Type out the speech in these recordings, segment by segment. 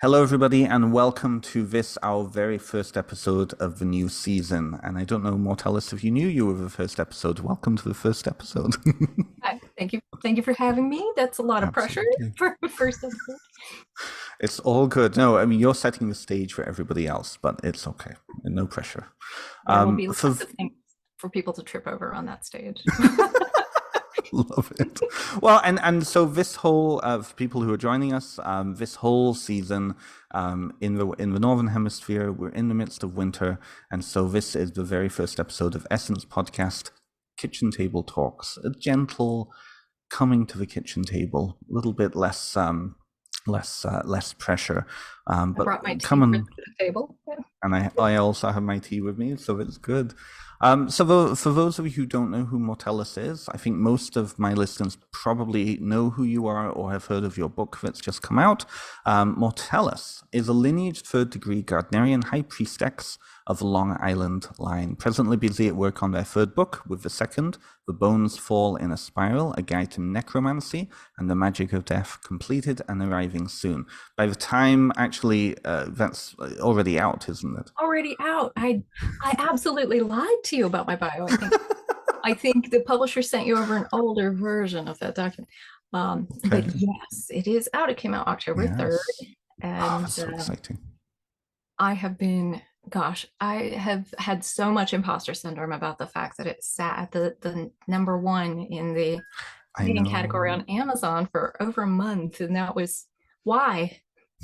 Hello, everybody, and welcome to this, our very first episode of the new season. And I don't know, Mortellus, if you knew you were the first episode. Welcome to the first episode. Hi, thank you for having me. That's a lot of pressure Absolutely. for the first episode. It's all good. No, I mean, you're setting the stage for everybody else, but it's okay. No pressure. There will be For lots of things for people to trip over on that stage. Love it. Well, and so this whole of people who are joining us, this whole season, in the northern hemisphere, we're in the midst of winter, and so this is the very first episode of Essence Podcast, Kitchen Table Talks, a gentle coming to the kitchen table, a little bit less pressure, I but brought my tea come for on. the table. Yeah. And I also have my tea with me, so it's good. For those of you who don't know who Mortellus is, I think most of my listeners probably know who you are or have heard of your book that's just come out. Mortellus is a lineage third degree Gardnerian High Priestex of the Long Island line, presently busy at work on their third book, with the second, The Bones Fall in a Spiral, a guide to necromancy and the magic of death, completed and arriving soon. By the time, actually, that's already out, isn't it? Already out. I absolutely lied to you about my bio. I think the publisher sent you over an older version of that document. Okay. But yes, it is out. It came out October 3rd. Yes. Oh, And that's so exciting. I have been, gosh, I have had so much imposter syndrome about the fact that it sat at the number one in the I reading know. category on Amazon for over a month. And that was why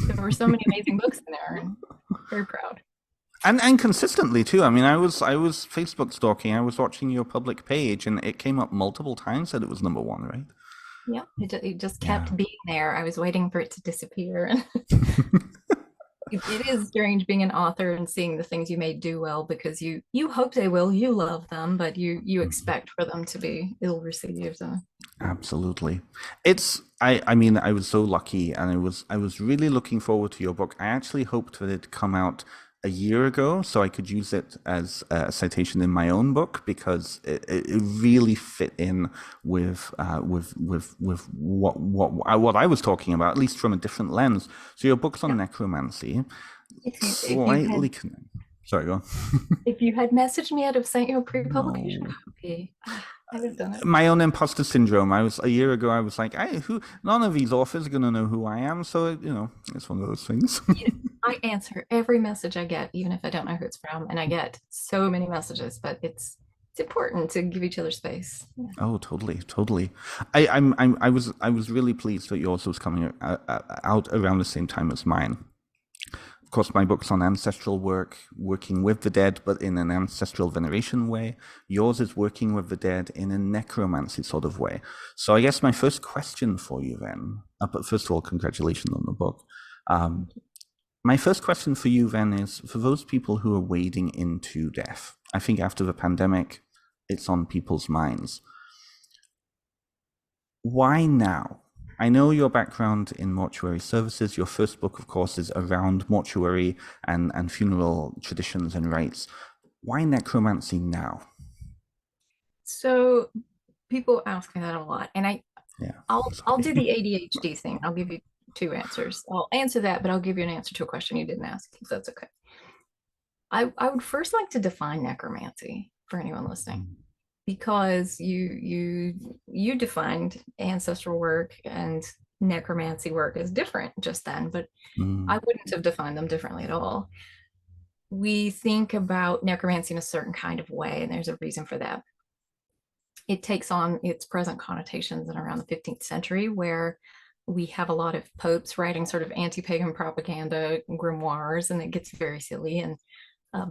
there were so many amazing books in there, and very proud. And consistently too. I mean, I was Facebook stalking. I was watching your public page, and it came up multiple times that it was number one, right? Yeah, it just Yeah. kept being there. I was waiting for it to disappear. And it is strange being an author and seeing the things you may do well, because you hope they will, you love them, but you expect for them to be ill received. Absolutely. I mean, I was so lucky, and I was really looking forward to your book. I actually hoped that it'd come out a year ago so I could use it as a citation in my own book, because it really fit in with what I was talking about, at least from a different lens. So your book's on Yeah. necromancy, If you slightly sorry, go on. if you had messaged me, I'd have sent you a pre-publication No. copy. I'd have done it. My own imposter syndrome. I was a year ago. I was like, who? None of these authors are gonna know who I am. So it's one of those things. I answer every message I get, even if I don't know who it's from, and I get so many messages. But it's important to give each other space. Yeah. Oh, totally, totally. I was really pleased that yours was coming out around the same time as mine. Of course, my book's on ancestral work, working with the dead, but in an ancestral veneration way. Yours is working with the dead in a necromancy sort of way. So I guess my first question for you then, but first of all, congratulations on the book. Um, my first question for you then is, for those people who are wading into death, I think after the pandemic, it's on people's minds. Why now? I know your background in mortuary services. Your first book, of course, is around mortuary and funeral traditions and rites. Why necromancy now? So people ask me that a lot, and Yeah, I'll do sorry. the ADHD thing. I'll give you two answers. I'll answer that, but I'll give you an answer to a question you didn't ask, if that's okay. I would first like to define necromancy for anyone listening, because you defined ancestral work and necromancy work as different just then, but I Mm, wouldn't have defined them differently at all. We think about necromancy in a certain kind of way, and there's a reason for that. It takes on its present connotations in around the 15th century, where we have a lot of popes writing sort of anti-pagan propaganda grimoires, and it gets very silly. And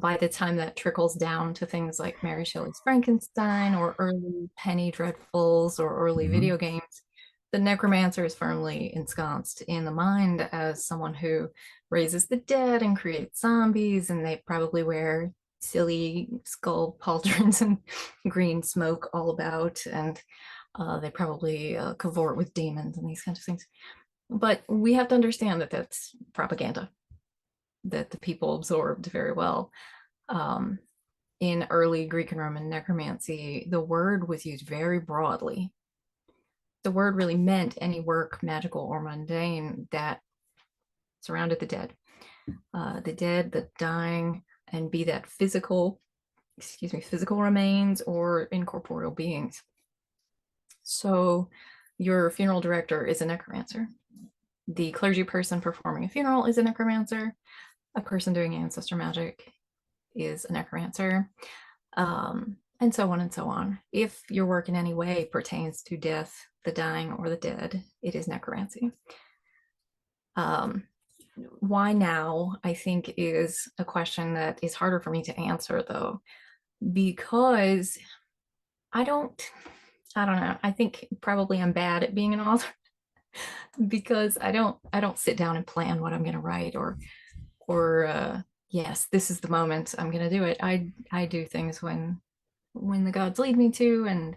by the time that trickles down to things like Mary Shelley's Frankenstein or early Penny Dreadfuls or early mhm, video games, the necromancer is firmly ensconced in the mind as someone who raises the dead and creates zombies, and they probably wear silly skull pauldrons and green smoke all about, and they probably cavort with demons and these kinds of things. But we have to understand that that's propaganda that the people absorbed very well. Um, in early Greek and Roman necromancy, the word was used very broadly. The word really meant any work, magical or mundane, that surrounded the dead, the dying, and be that physical remains or incorporeal beings. So your funeral director is a necromancer. The clergy person performing a funeral is a necromancer. A person doing ancestor magic is a necromancer. And so on and so on. If your work in any way pertains to death, the dying, or the dead, it is necromancy. Why now, I think, is a question that is harder for me to answer, though, because I don't know. I think probably I'm bad at being an author because I don't sit down and plan what I'm going to write or yes, this is the moment I'm going to do it. I do things when the gods lead me to, and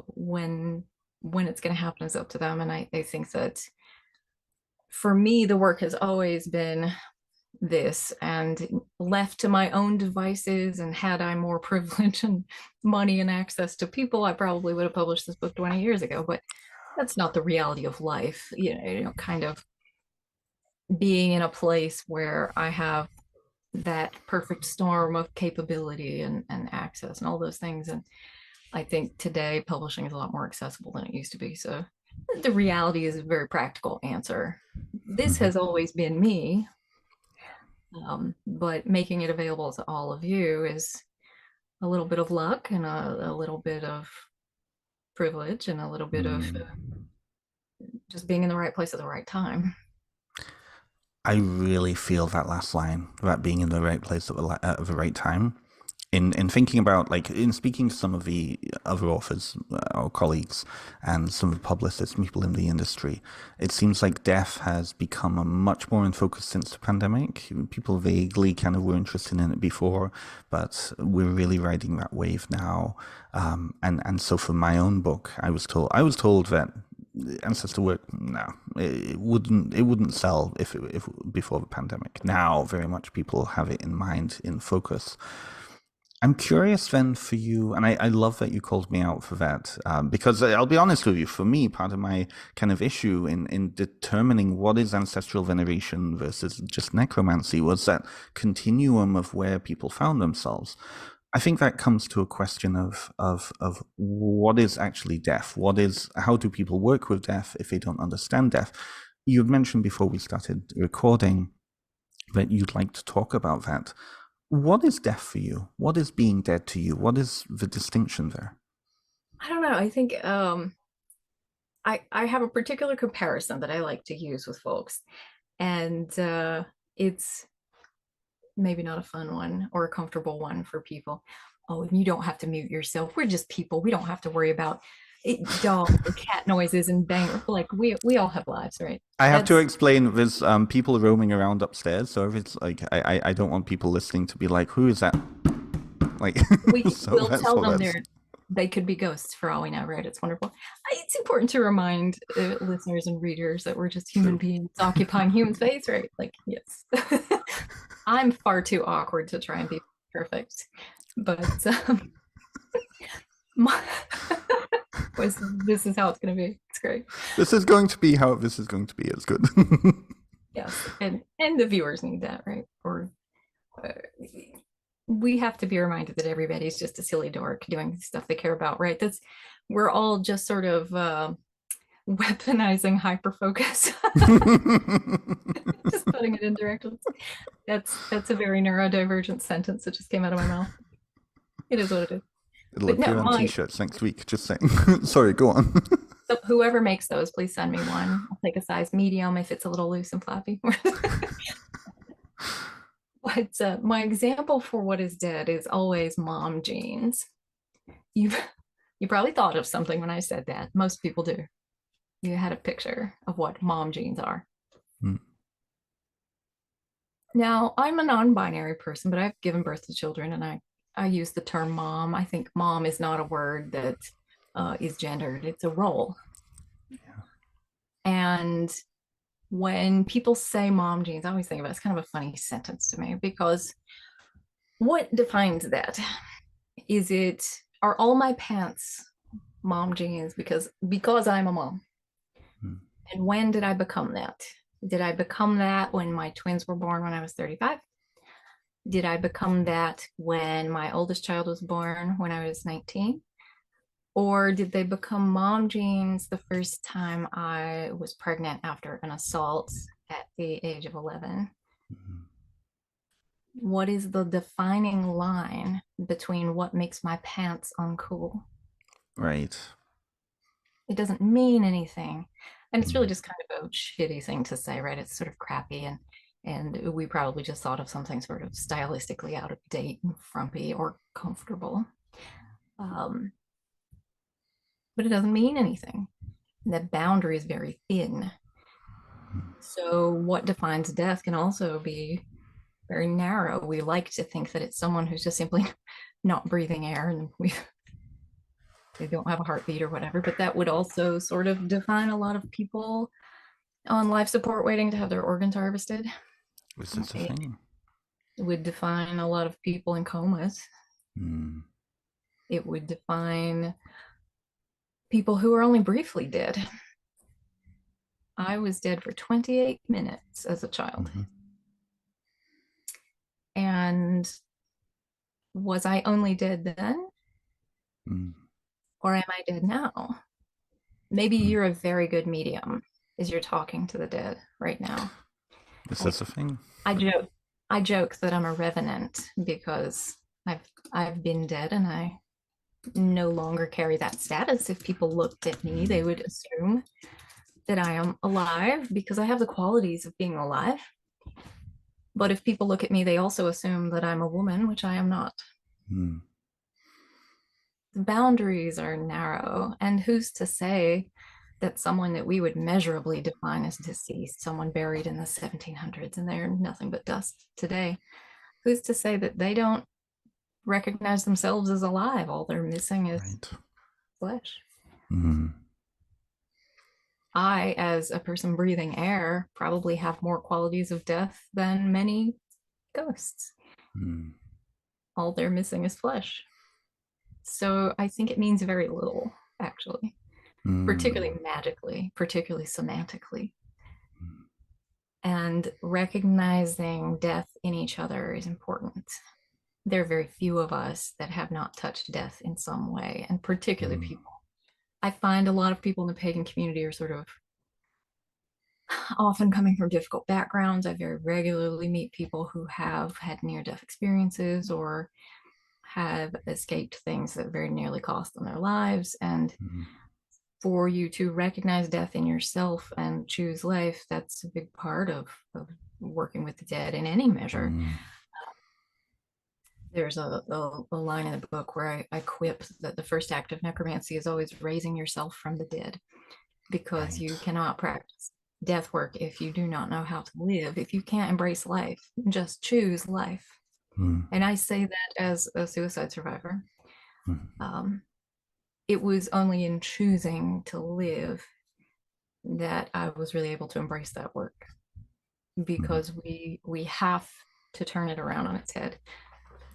when it's going to happen is up to them. And I think that for me, the work has always been this, and left to my own devices, and had I more privilege and money and access to people, I probably would have published this book 20 years ago. But that's not the reality of life, kind of being in a place where I have that perfect storm of capability and access and all those things. And I think today publishing is a lot more accessible than it used to be. So the reality is a very practical answer. This has always been me, but making it available to all of you is a little bit of luck and a little bit of privilege and a little bit of just being in the right place at the right time. I really feel that last line about being in the right place at the right time. In thinking about, like, in speaking to some of the other authors, our colleagues, and some of the publicists, people in the industry, it seems like death has become a much more in focus since the pandemic. People vaguely kind of were interested in it before, but we're really riding that wave now. And so for my own book, I was told that ancestor work, no, it wouldn't sell if before the pandemic. Now very much people have it in mind, in focus. I'm curious then for you, and I love that you called me out for that, because I'll be honest with you, for me, part of my kind of issue in determining what is ancestral veneration versus just necromancy was that continuum of where people found themselves. I think that comes to a question of what is actually death? How do people work with death if they don't understand death? You've mentioned before we started recording that you'd like to talk about that. What is death for you? What is being dead to you? What is the distinction there? I don't know. I think I have a particular comparison that I like to use with folks, and it's maybe not a fun one or a comfortable one for people. Oh, and you don't have to mute yourself. We're just people. We don't have to worry about dog or cat noises and bang. Like we all have lives, right? I have to explain, there's people roaming around upstairs, so if it's like I don't want people listening to be like, who is that? Like, we'll tell them they could be ghosts for all we know, right? It's wonderful. It's important to remind listeners and readers that we're just human beings occupying human space, right? Like, yes. I'm far too awkward to try and be perfect, but this is how it's going to be. It's great. This is going to be how this is going to be. It's good. Yes, and the viewers need that, right? Or we have to be reminded that everybody's just a silly dork doing stuff they care about, right? We're all just sort of weaponizing hyperfocus. Just putting it in directions. That's a very neurodivergent sentence that just came out of my mouth. It is what it is. It'll appear on t-shirts next week. Just saying. Sorry, go on. So whoever makes those, please send me one. I'll take a size medium if it's a little loose and flappy. But my example for what is dead is always mom jeans. You probably thought of something when I said that. Most people do. You had a picture of what mom jeans are. Now, I'm a non-binary person, but I've given birth to children, and I use the term mom. I think mom is not a word that is gendered. It's a role. Yeah. And when people say mom jeans, I always think about it's kind of a funny sentence to me, because what defines that? Are all my pants mom jeans because I'm a mom? And when did I become that? Did I become that when my twins were born when I was 35? Did I become that when my oldest child was born when I was 19? Or did they become mom genes the first time I was pregnant after an assault at the age of 11? Mhm. What is the defining line between what makes my pants uncool? Right. It doesn't mean anything. And it's really Mm. just kind of a shitty thing to say, right? It's sort of crappy, and we probably just thought of something sort of stylistically out of date and frumpy or comfortable. Um, but it doesn't mean anything. The boundary is very thin. So what defines death can also be very narrow. We like to think that it's someone who's just simply not breathing air and they don't have a heartbeat or whatever, but that would also sort of define a lot of people on life support waiting to have their organs harvested. This is the It thing. would define a lot of people in comas. Mm. It would define people who are only briefly dead. I was dead for 28 minutes as a child. Mm-hmm. And was I only dead then? Mm. Or am I dead now? Maybe Mm. you're a very good medium as you're talking to the dead right now. This I, is the thing. I joke that I'm a revenant because I've been dead and I no longer carry that status. If people looked at me, they would assume that I am alive because I have the qualities of being alive. But if people look at me, they also assume that I'm a woman, which I am not. Mm. The boundaries are narrow, and who's to say that someone that we would measurably define as deceased, someone buried in the 1700s, and they're nothing but dust today, who's to say that they don't recognize themselves as alive? All they're missing is Right. flesh. Mm. I, as a person breathing air, probably have more qualities of death than many ghosts. Mm. All they're missing is flesh. So I think it means very little, actually, particularly Mm. magically, particularly semantically. And recognizing death in each other is important. There are very few of us that have not touched death in some way, and particularly Mm. people. I find a lot of people in the pagan community are sort of often coming from difficult backgrounds. I very regularly meet people who have had near death experiences or have escaped things that very nearly cost them their lives. And Mm. for you to recognize death in yourself and choose life, that's a big part of working with the dead in any measure. Mm. There's a line in the book where I quip that the first act of necromancy is always raising yourself from the dead, because Right. you cannot practice death work if you do not know how to live, if you can't embrace life, just choose life. Mm. And I say that as a suicide survivor. Mm. Um, it was only in choosing to live that I was really able to embrace that work, Mm. because we have to turn it around on its head.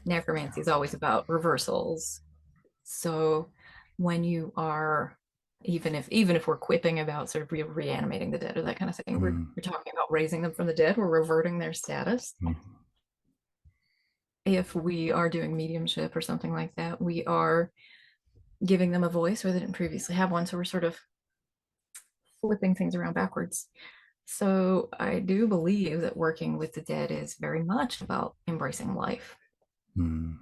Necromancy is always about reversals. So when you are, even if we're quipping about sort of reanimating the dead or that kind of thing, Mm. we're talking about raising them from the dead. We're reverting their status. Mm. If we are doing mediumship or something like that, we are giving them a voice where they didn't previously have one. So we're sort of flipping things around backwards. So I do believe that working with the dead is very much about embracing life. Mm.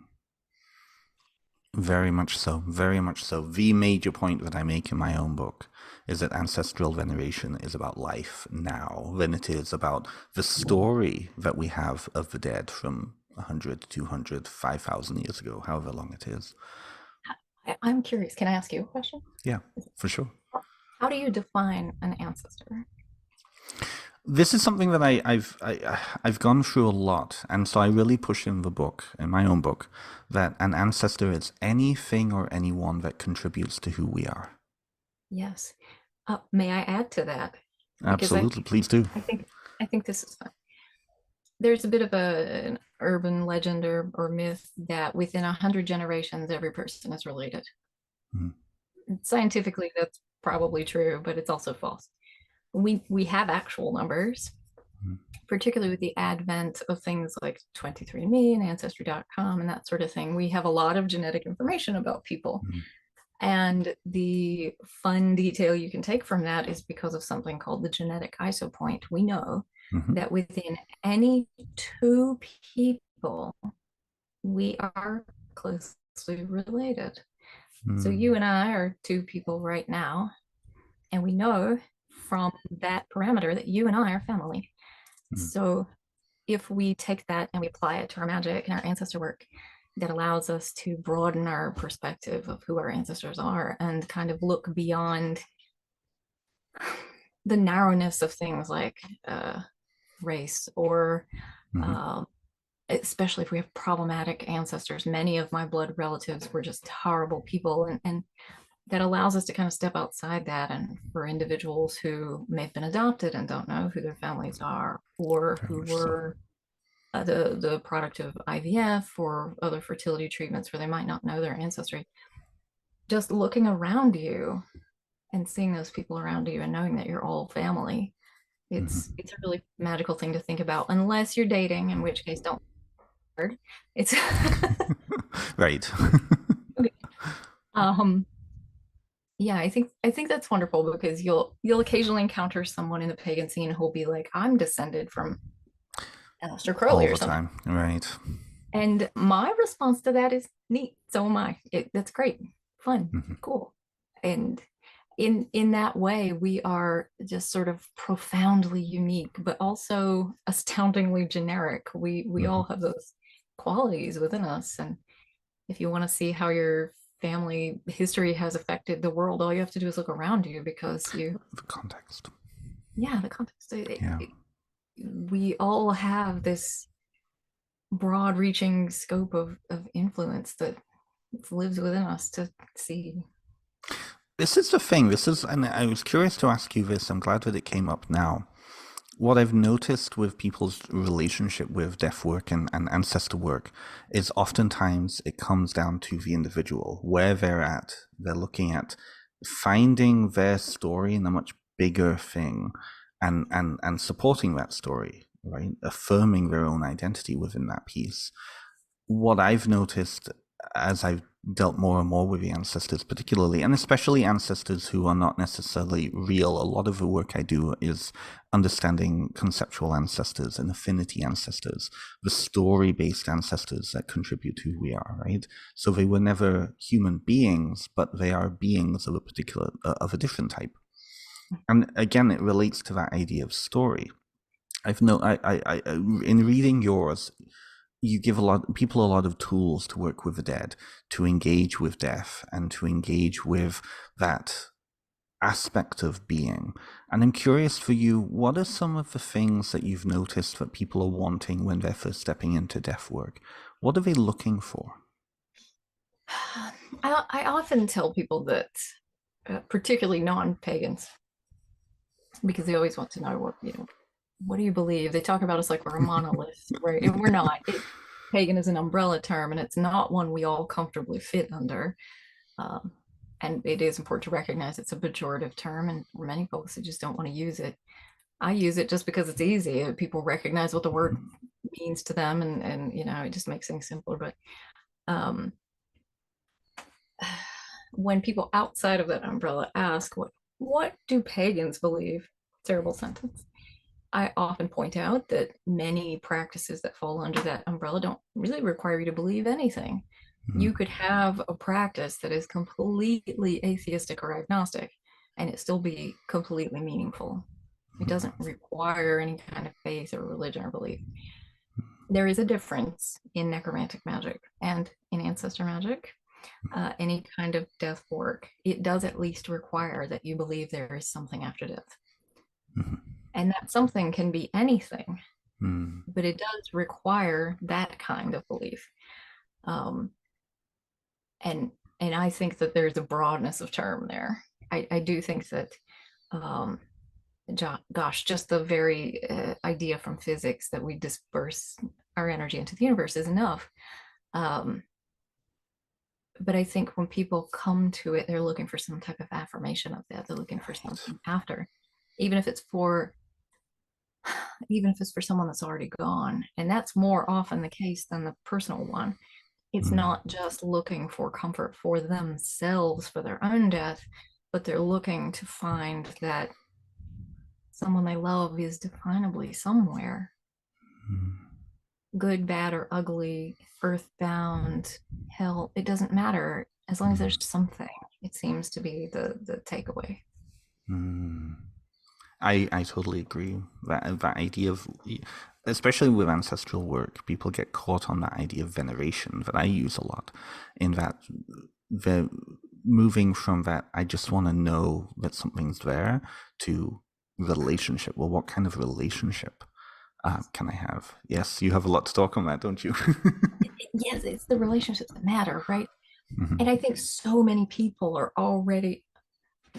Very much so. Very much so. The major point that I make in my own book is that ancestral veneration is about life now than it is about the story that we have of the dead from 100, 200, 5,000 years ago, however long it is. I'm curious. Can I ask you a question? Yeah, for sure. How do you define an ancestor? This is something that I've gone through a lot, and so I really push in the book, in my own book, that an ancestor is anything or anyone that contributes to who we are. Yes. May I add to that? Because Absolutely, please do. I think I think this is fun. There's a bit of an urban legend or myth that within 100 generations, every person is related. Mm. Scientifically, that's probably true, but it's also false. we have actual numbers, Mhm. particularly with the advent of things like 23andMe and Ancestry.com and that sort of thing. We have a lot of genetic information about people. Mhm. And the fun detail you can take from that is because of something called the genetic isopoint. We know Mhm. that within any two people, we are closely related. So you Mhm. and I are two people right now, and we know from that parameter that you and I are family. Mhm. So if we take that and we apply it to our magic and our ancestor work, that allows us to broaden our perspective of who our ancestors are and kind of look beyond the narrowness of things like race or Mhm. especially if we have problematic ancestors. Many of my blood relatives were just horrible people, and that allows us to kind of step outside that. And for individuals who may have been adopted and don't know who their families are, or Very who much so. were the product of IVF or other fertility treatments where they might not know their ancestry, just looking around you and seeing those people around you and knowing that you're all family, Mhm. it's a really magical thing to think about, unless you're dating, in which case don't. It's Right. okay. um yeah, I think that's wonderful, because you'll occasionally encounter someone in the pagan scene who'll be like, I'm descended from Aleister Crowley All or the something. time. Right. And my response to that is neat. So am I. That's great, fun, Mhm. cool. And in that way, we are just sort of profoundly unique, but also astoundingly generic. We all Mhm. have those qualities within us. And if you want to see how your family history has affected the world, all you have to do is look around you, because The context. yeah, the context. Yeah. We all have this broad reaching scope of influence that lives within us to see. This is the thing. This is, and I was curious to ask you this. I'm glad that it came up now. What I've noticed with people's relationship with death work and ancestor work is oftentimes it comes down to the individual, where they're at. They're looking at finding their story in a much bigger thing and supporting that story, right? Affirming their own identity within that piece. What I've noticed as I've dealt more and more with the ancestors, particularly, and especially ancestors who are not necessarily real, a lot of the work I do is understanding conceptual ancestors and affinity ancestors, the story based ancestors that contribute to who we are, right? So they were never human beings, but they are beings of a particular, of a different type. And again, it relates to that idea of story. In reading yours, you give a lot people a lot of tools to work with the dead, to engage with death, and to engage with that aspect of being. And I'm curious for you, what are some of the things that you've noticed that people are wanting when they're first stepping into death work? What are they looking for? I often tell people that, particularly non-pagans, because they always want to know what do you believe? They talk about us like we're a monolith, right? And we're not. Pagan is an umbrella term, and it's not one we all comfortably fit under. Um, and it is important to recognize it's a pejorative term, and for many folks, they just don't want to use it. I use it just because it's easy. People recognize what the word means to them, and it just makes things simpler. But um, when people outside of that umbrella ask, what do pagans believe? Terrible sentence. I often point out that many practices that fall under that umbrella don't really require you to believe anything. Mhm. You could have a practice that is completely atheistic or agnostic, and it still be completely meaningful. It doesn't require any kind of faith or religion or belief. There is a difference in necromantic magic and in ancestor magic. Any kind of death work, it does at least require that you believe there is something after death. Mhm. And that something can be anything, Mhm. but it does require that kind of belief. Um, and and I think that there's a broadness of term there. I do think that, um, gosh, just the very idea from physics that we disperse our energy into the universe is enough. Um, but I think when people come to it, they're looking for some type of affirmation of that. They're looking for Right. something after. even if it's for someone that's already gone. And that's more often the case than the personal one. It's Mm, not just looking for comfort for themselves for their own death, but they're looking to find that someone they love is definably somewhere, mm, good, bad, or ugly, earthbound, hell, it doesn't matter as long as there's something. It seems to be the takeaway. mm. I totally agree. That idea of, especially with ancestral work, people get caught on that idea of veneration that I use a lot. In that, the moving from that, I just want to know that something's there, to relationship. Well, what kind of relationship can I have? Yes, you have a lot to talk on that, don't you? Yes, it's the relationships that matter, right? Mhm. And I think so many people are already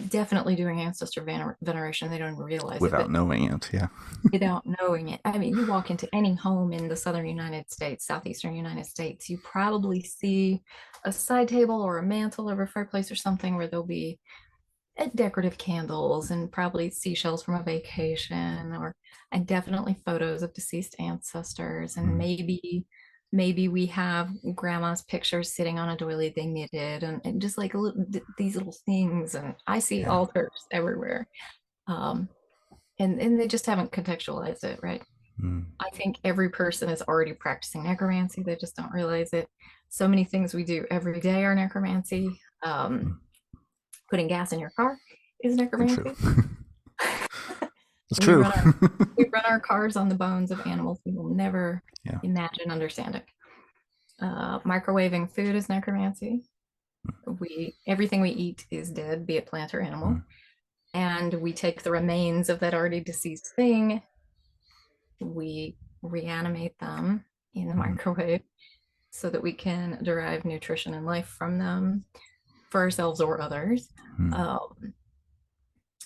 definitely doing ancestor veneration. They don't even realize it, Without but knowing it, yeah. without knowing it. I mean, you walk into any home in the southern United States, southeastern United States, you probably see a side table or a mantle over a fireplace or something where there'll be decorative candles and probably seashells from a vacation, or and definitely photos of deceased ancestors, and Mm, maybe we have grandma's pictures sitting on a doily they knitted, and just like these little things. And I see yeah. altars everywhere, um, and they just haven't contextualized it right. Mm, I think every person is already practicing necromancy, they just don't realize it. So many things we do every day are necromancy. mm. Putting gas in your car is And true. necromancy. It's we true. run our we run our cars on the bones of animals we will never Yeah. imagine understanding. Microwaving food is necromancy. We Everything we eat is dead, be it plant or Mm, animal, and we take the remains of that already deceased thing, we reanimate them in the mm, microwave so that we can derive nutrition and life from them for ourselves or others. mm, Um,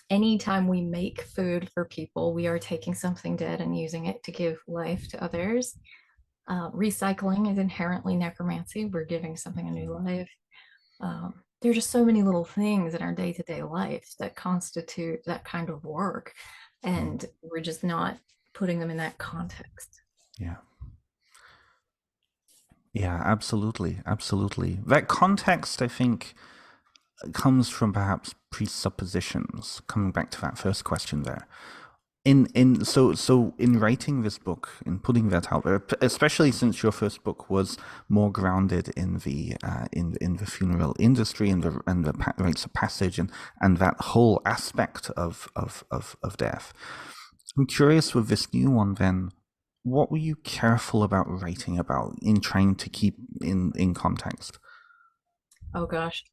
Anytime we make food for people, we are taking something dead and using it to give life to others. Recycling is inherently necromancy. We're giving something a new life. There are just so many little things in our day to day life that constitute that kind of work. mm. And we're just not putting them in that context. Yeah. Yeah, absolutely. Absolutely. That context, I think, comes from perhaps presuppositions, coming back to that first question there. So in writing this book, in putting that out there, especially since your first book was more grounded in the in the funeral industry and the rites of passage and that whole aspect of death, I'm curious with this new one then, what were you careful about writing about in trying to keep in context, Oh gosh.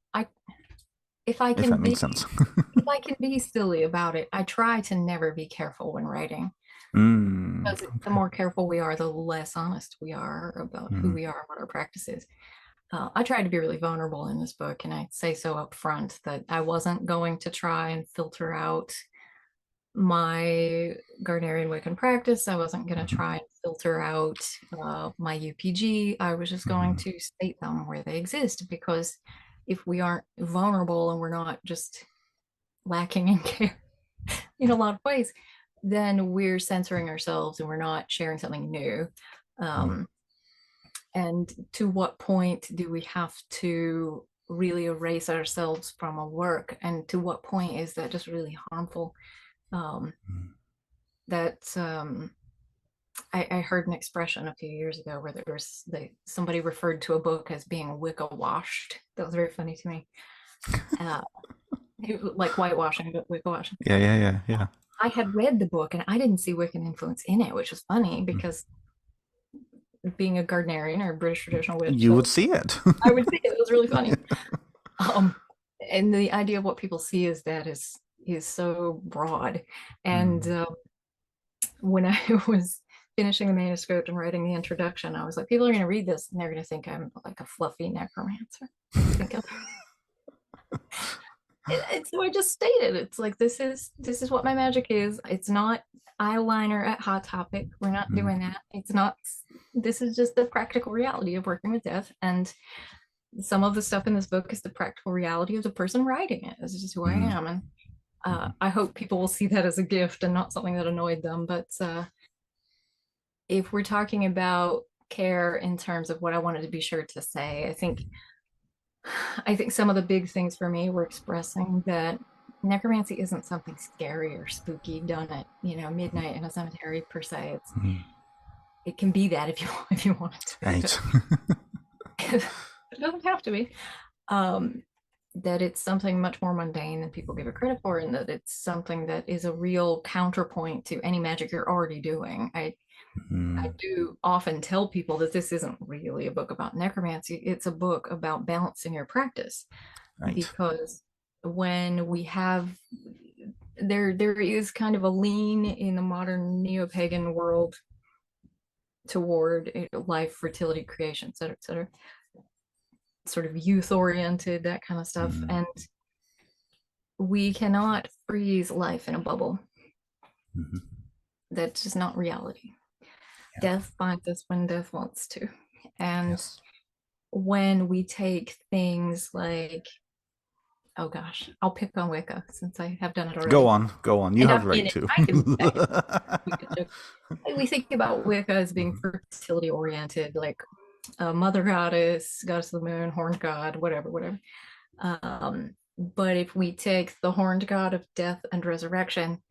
If I if can that be makes sense? if I can be silly about it, I try to never be careful when writing. Because the Okay. more careful we are, the less honest we are about who Mm, we are and what our practice is. I tried to be really vulnerable in this book, and I say so up front that I wasn't going to try and filter out my Gardnerian Wiccan practice. I wasn't going to mhm, try and filter out my UPG. I was just going mhm, to state them where they exist, because if we aren't vulnerable and we're not just lacking in care in a lot of ways, then we're censoring ourselves and we're not sharing something new. mm, Um, and to what point do we have to really erase ourselves from a work? And to what point is that just really harmful? Um, mm. that I heard an expression a few years ago where somebody referred to a book as being Wicca washed. That was very funny to me. Uh, like whitewashing, but Wicca washing. Yeah, yeah, yeah, yeah. I had read the book and I didn't see Wiccan influence in it, which was funny Mm. because being a Gardnerian or British traditional witch, You would see it. I would see it. It was really funny. Um, and the idea of what people see as that is so broad. And Mm. when I was finishing the manuscript and writing the introduction, I was like, people are going to read this and they're going to think I'm like a fluffy necromancer. Think of it, so I just stated it's like this is what my magic is. It's not eyeliner at Hot Topic. We're not Mm. doing that. It's not. This is just the practical reality of working with death, and some of the stuff in this book is the practical reality of the person writing it. This is just who I Mm. am, and I hope people will see that as a gift and not something that annoyed them. But if we're talking about care in terms of what I wanted to be sure to say, I think some of the big things for me were expressing that necromancy isn't something scary or spooky done at midnight in a cemetery per se. It can be that if you want it to be. Right. It doesn't have to be. That it's something much more mundane than people give it credit for, and that it's something that is a real counterpoint to any magic you're already doing. I do often tell people that this isn't really a book about necromancy. It's a book about balancing your practice. Right. Because when we have there is kind of a lean in the modern neo-pagan world toward life, fertility, creation, et cetera, sort of youth oriented, that kind of stuff. And we cannot freeze life in a bubble. That's just not reality. Death finds us when death wants to. And when we take things like, oh gosh, I'll pick on Wicca since I have done it already. Go on. You have right to. We think about Wicca as being fertility oriented, like mother goddess, goddess of the moon, horned god, whatever. But if we take the horned god of death and resurrection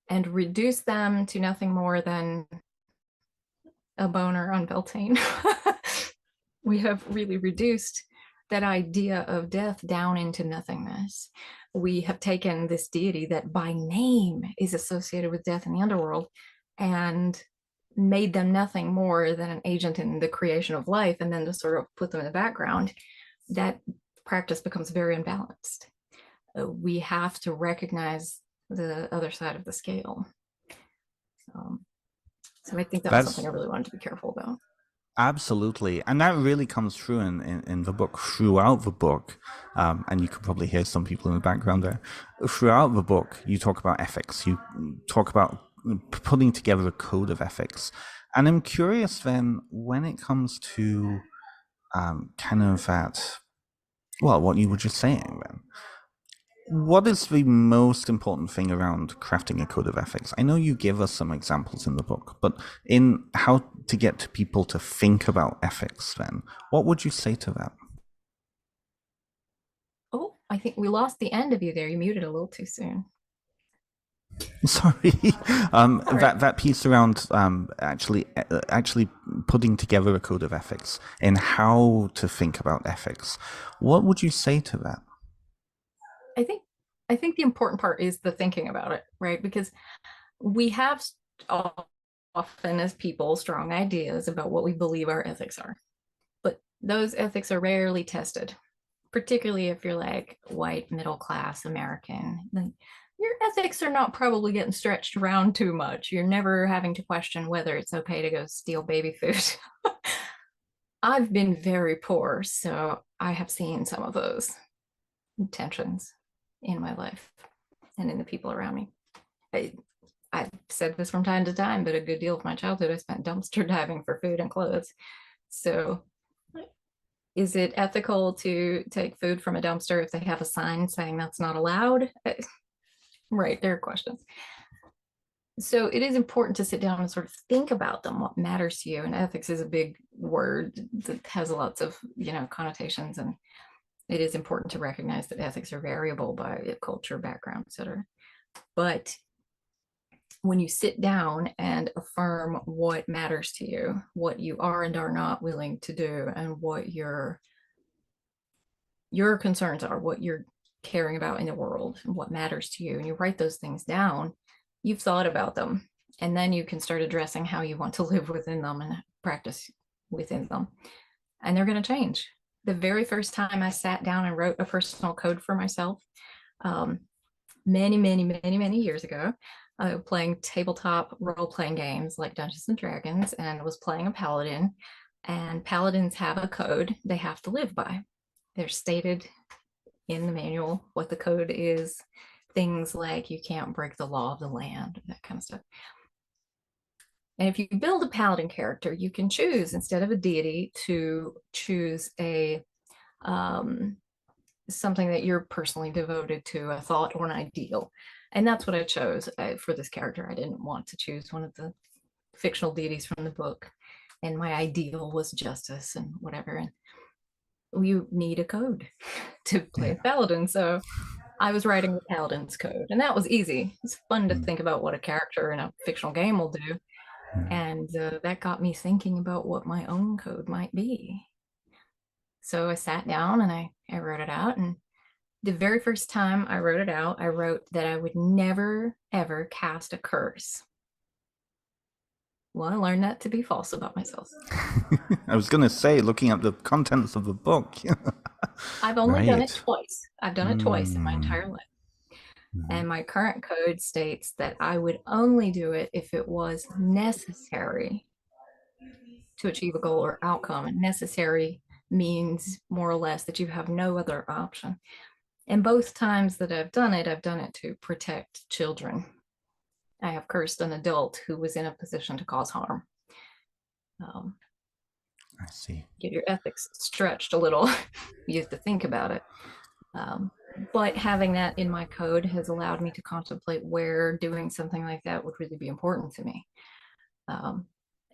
and reduce them to nothing more than a boner on Beltane, we have really reduced that idea of death down into nothingness. We have taken this deity that by name is associated with death in the underworld and made them nothing more than an agent in the creation of life, and then to sort of put them in the background. That practice becomes very unbalanced. We have to recognize the other side of the scale. So I think that's something I really wanted to be careful about. Absolutely. And that really comes through in the book, throughout the book. And you could probably hear some people in the background there. Throughout the book, you talk about ethics. You talk about putting together a code of ethics. And I'm curious then, when it comes to kind of that, well, what you were just saying then, what is the most important thing around crafting a code of ethics? I know you give us some examples in the book, but in how to get to people to think about ethics then, what would you say to that? Oh, I think we lost the end of you there. You muted a little too soon. Sorry. That piece around actually putting together a code of ethics and how to think about ethics. What would you say to that? I think the important part is the thinking about it, right? Because we have often as people strong ideas about what we believe our ethics are, but those ethics are rarely tested, particularly if you're like white middle class American. Your ethics are not probably getting stretched around too much. You're never having to question whether it's okay to go steal baby food. I've been very poor, so I have seen some of those tensions in my life and in the people around me. I've said this from time to time, but a good deal of my childhood I spent dumpster diving for food and clothes. So is it ethical to take food from a dumpster if they have a sign saying that's not allowed? Right, there are questions. So it is important to sit down and sort of think about them, what matters to you. And ethics is a big word that has lots of connotations, and it is important to recognize that ethics are variable by culture, background, etc. But when you sit down and affirm what matters to you, what you are and are not willing to do, and what your concerns are, what you're caring about in the world, and what matters to you, and you write those things down, you've thought about them, and then you can start addressing how you want to live within them and practice within them, and they're going to change. The very first time I sat down and wrote a personal code for myself, many years ago, playing tabletop role-playing games like Dungeons and Dragons, and was playing a paladin, and paladins have a code they have to live by. They're stated in the manual what the code is, things like you can't break the law of the land, that kind of stuff. And if you build a paladin character, you can choose, instead of a deity, to choose a something that you're personally devoted to, a thought or an ideal. And that's what I chose for this character. I didn't want to choose one of the fictional deities from the book, and my ideal was justice and whatever. And you need a code to play a paladin, so I was writing the paladin's code, and that was easy. It's fun to think about what a character in a fictional game will do, and that got me thinking about what my own code might be. So I sat down and I wrote it out, and the very first time I wrote it out, I wrote that I would never ever cast a curse. Well, I learned that to be false about myself. I was going to say, looking at the contents of the book. I've only done it twice. I've done it twice in my entire life. And my current code states that I would only do it if it was necessary to achieve a goal or outcome. And necessary means more or less that you have no other option. And both times that I've done it to protect children. I have cursed an adult who was in a position to cause harm. I see. Get your ethics stretched a little. You have to think about it. But having that in my code has allowed me to contemplate where doing something like that would really be important to me. And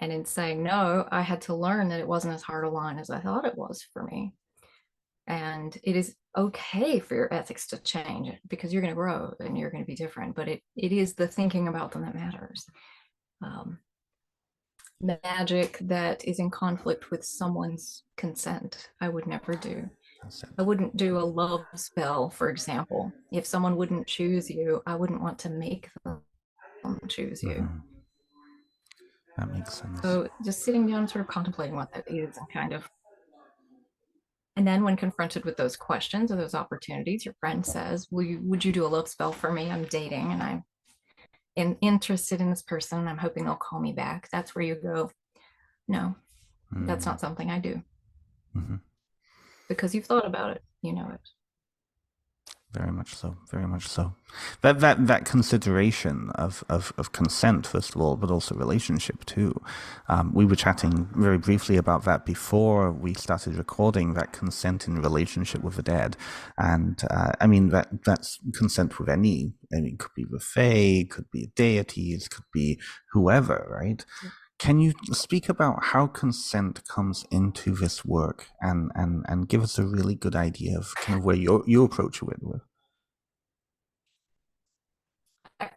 in saying no, I had to learn that it wasn't as hard a line as I thought it was for me. And it is okay for your ethics to change because you're going to grow and you're going to be different. But it is the thinking about them that matters. Magic that is in conflict with someone's consent, I would never do. I wouldn't do a love spell, for example. If someone wouldn't choose you, I wouldn't want to make them choose you. That makes sense. So just sitting down and sort of contemplating what that is and then when confronted with those questions or those opportunities, your friend says, would you do a love spell for me? I'm dating and I'm interested in this person and I'm hoping they'll call me back. That's where you go, no, that's not something I do. Because you've thought about it, you know it. Very much so. Very much so. That consideration of consent, first of all, but also relationship too. We were chatting very briefly about that before we started recording. That consent in relationship with the dead, and I mean that's consent with any. I mean, could be with fae, could be deities, could be whoever, right? Can you speak about how consent comes into this work and give us a really good idea of kind of where you approach it with?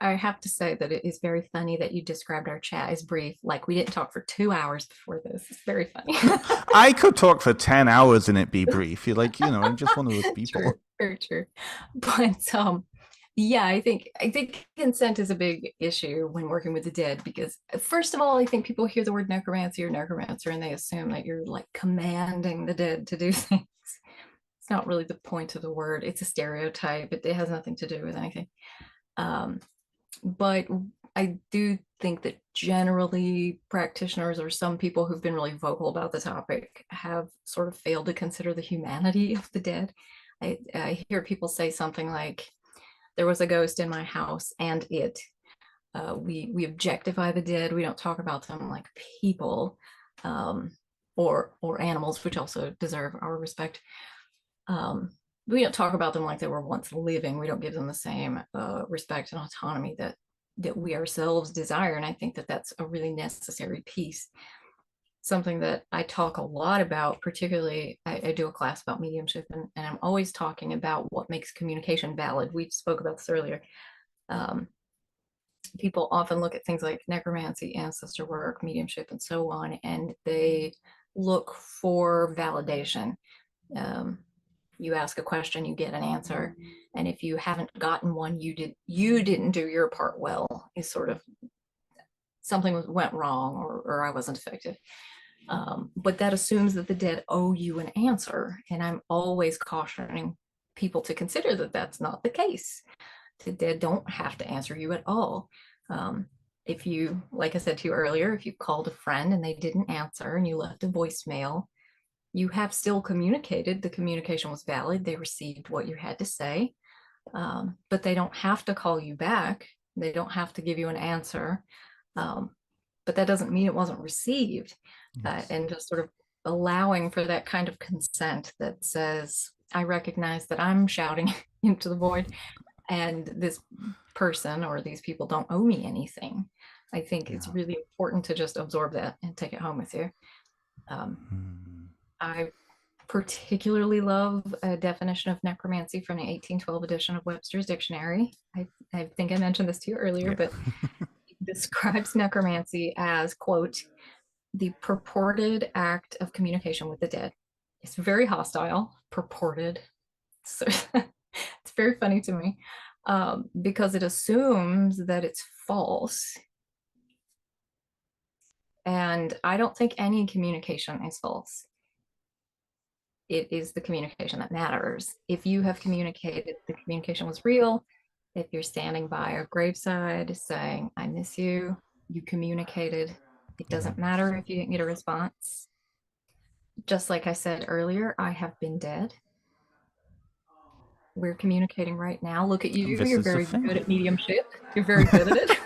I have to say that it is very funny that you described our chat as brief. Like we didn't talk for 2 hours before this. It's very funny. I could talk for 10 hours and it be brief. You're like, I'm just one of those people. True, very true. But yeah, I think consent is a big issue when working with the dead because first of all, I think people hear the word necromancy or necromancer and they assume that you're like commanding the dead to do things. It's not really the point of the word. It's a stereotype. It has nothing to do with anything. But I do think that generally practitioners or some people who've been really vocal about the topic have sort of failed to consider the humanity of the dead. I hear people say something like, there was a ghost in my house and we objectify the dead. We don't talk about them like people or animals, which also deserve our respect. We don't talk about them like they were once living. We don't give them the same respect and autonomy that we ourselves desire. And I think that that's a really necessary piece. Something that I talk a lot about, particularly I do a class about mediumship and I'm always talking about what makes communication valid. We spoke about this earlier. People often look at things like necromancy, ancestor work, mediumship, and so on, and they look for validation. You ask a question, you get an answer, and if you haven't gotten one, you didn't do your part well. Is sort of something went wrong, or I wasn't effective. But that assumes that the dead owe you an answer, and I'm always cautioning people to consider that that's not the case. The dead don't have to answer you at all. If you, like I said to you earlier, if you called a friend and they didn't answer and you left a voicemail, you have still communicated. The communication was valid. They received what you had to say, but they don't have to call you back. They don't have to give you an answer. But that doesn't mean it wasn't received. Yes. And just sort of allowing for that kind of consent that says, I recognize that I'm shouting into the void and this person or these people don't owe me anything. I think Yeah. it's really important to just absorb that and take it home with you. I particularly love a definition of necromancy from the 1812 edition of Webster's Dictionary. I think I mentioned this to you earlier, Yeah. but it describes necromancy as, quote, the purported act of communication with the dead. It's very hostile, purported. So it's very funny to me because it assumes that it's false. And I don't think any communication is false. It is the communication that matters. If you have communicated, the communication was real. If you're standing by a graveside saying, I miss you, you communicated. It doesn't matter if you didn't get a response. Just like I said earlier, I have been dead. We're communicating right now. Look at you. This You're is the very thing. good at mediumship. You're very good at it.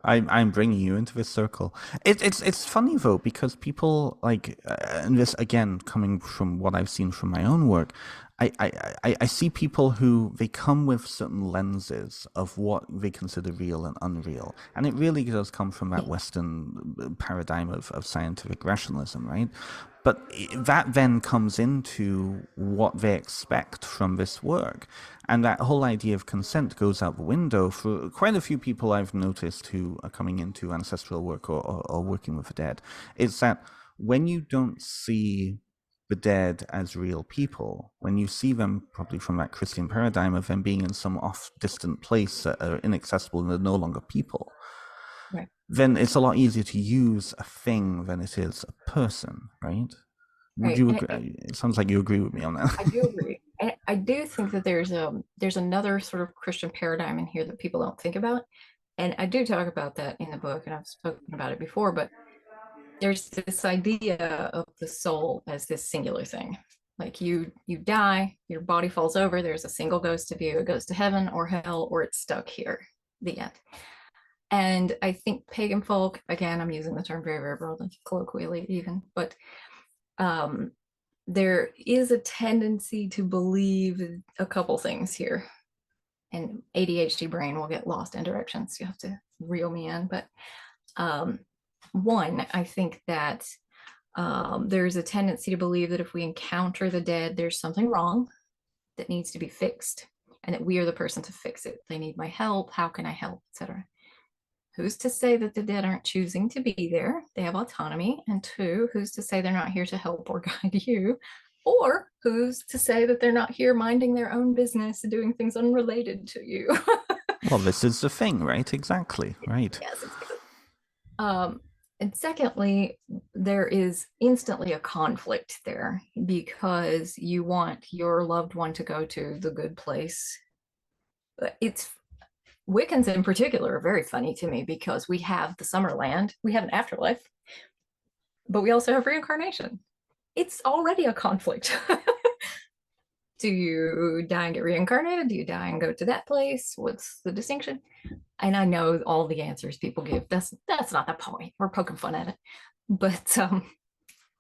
I'm bringing you into this circle. It's funny though, because people like, and this again coming from what I've seen from my own work, I see people who they come with certain lenses of what they consider real and unreal, and it really does come from that Western paradigm of scientific rationalism, right? But that then comes into what they expect from this work. And that whole idea of consent goes out the window for quite a few people I've noticed who are coming into ancestral work or working with the dead. It's that when you don't see the dead as real people, when you see them probably from that Christian paradigm of them being in some off distant place that are inaccessible and they're no longer people, Right. then it's a lot easier to use a thing than it is a person, right? Would you agree? It sounds like you agree with me on that. I do agree. I do think that there's another sort of Christian paradigm in here that people don't think about. And I do talk about that in the book, and I've spoken about it before, but there's this idea of the soul as this singular thing. Like you die, your body falls over, there's a single ghost of you, it goes to heaven or hell, or it's stuck here. The end. And I think pagan folk, again, I'm using the term very, very broadly, colloquially even, but there is a tendency to believe a couple things here. And ADHD brain will get lost in directions. You have to reel me in. But one, I think that there's a tendency to believe that if we encounter the dead, there's something wrong that needs to be fixed, and that we are the person to fix it. They need my help. How can I help, etc. Who's to say that the dead aren't choosing to be there? They have autonomy. And two, who's to say they're not here to help or guide you? Or who's to say that they're not here minding their own business, doing things unrelated to you? Well, this is the thing, right? Exactly, right. Yes, and secondly, there is instantly a conflict there because you want your loved one to go to the good place. It's Wiccans in particular are very funny to me because we have the Summerland, we have an afterlife, but we also have reincarnation. It's already a conflict. Do you die and get reincarnated? Do you die and go to that place? What's the distinction? And I know all the answers people give. That's not the point. We're poking fun at it. But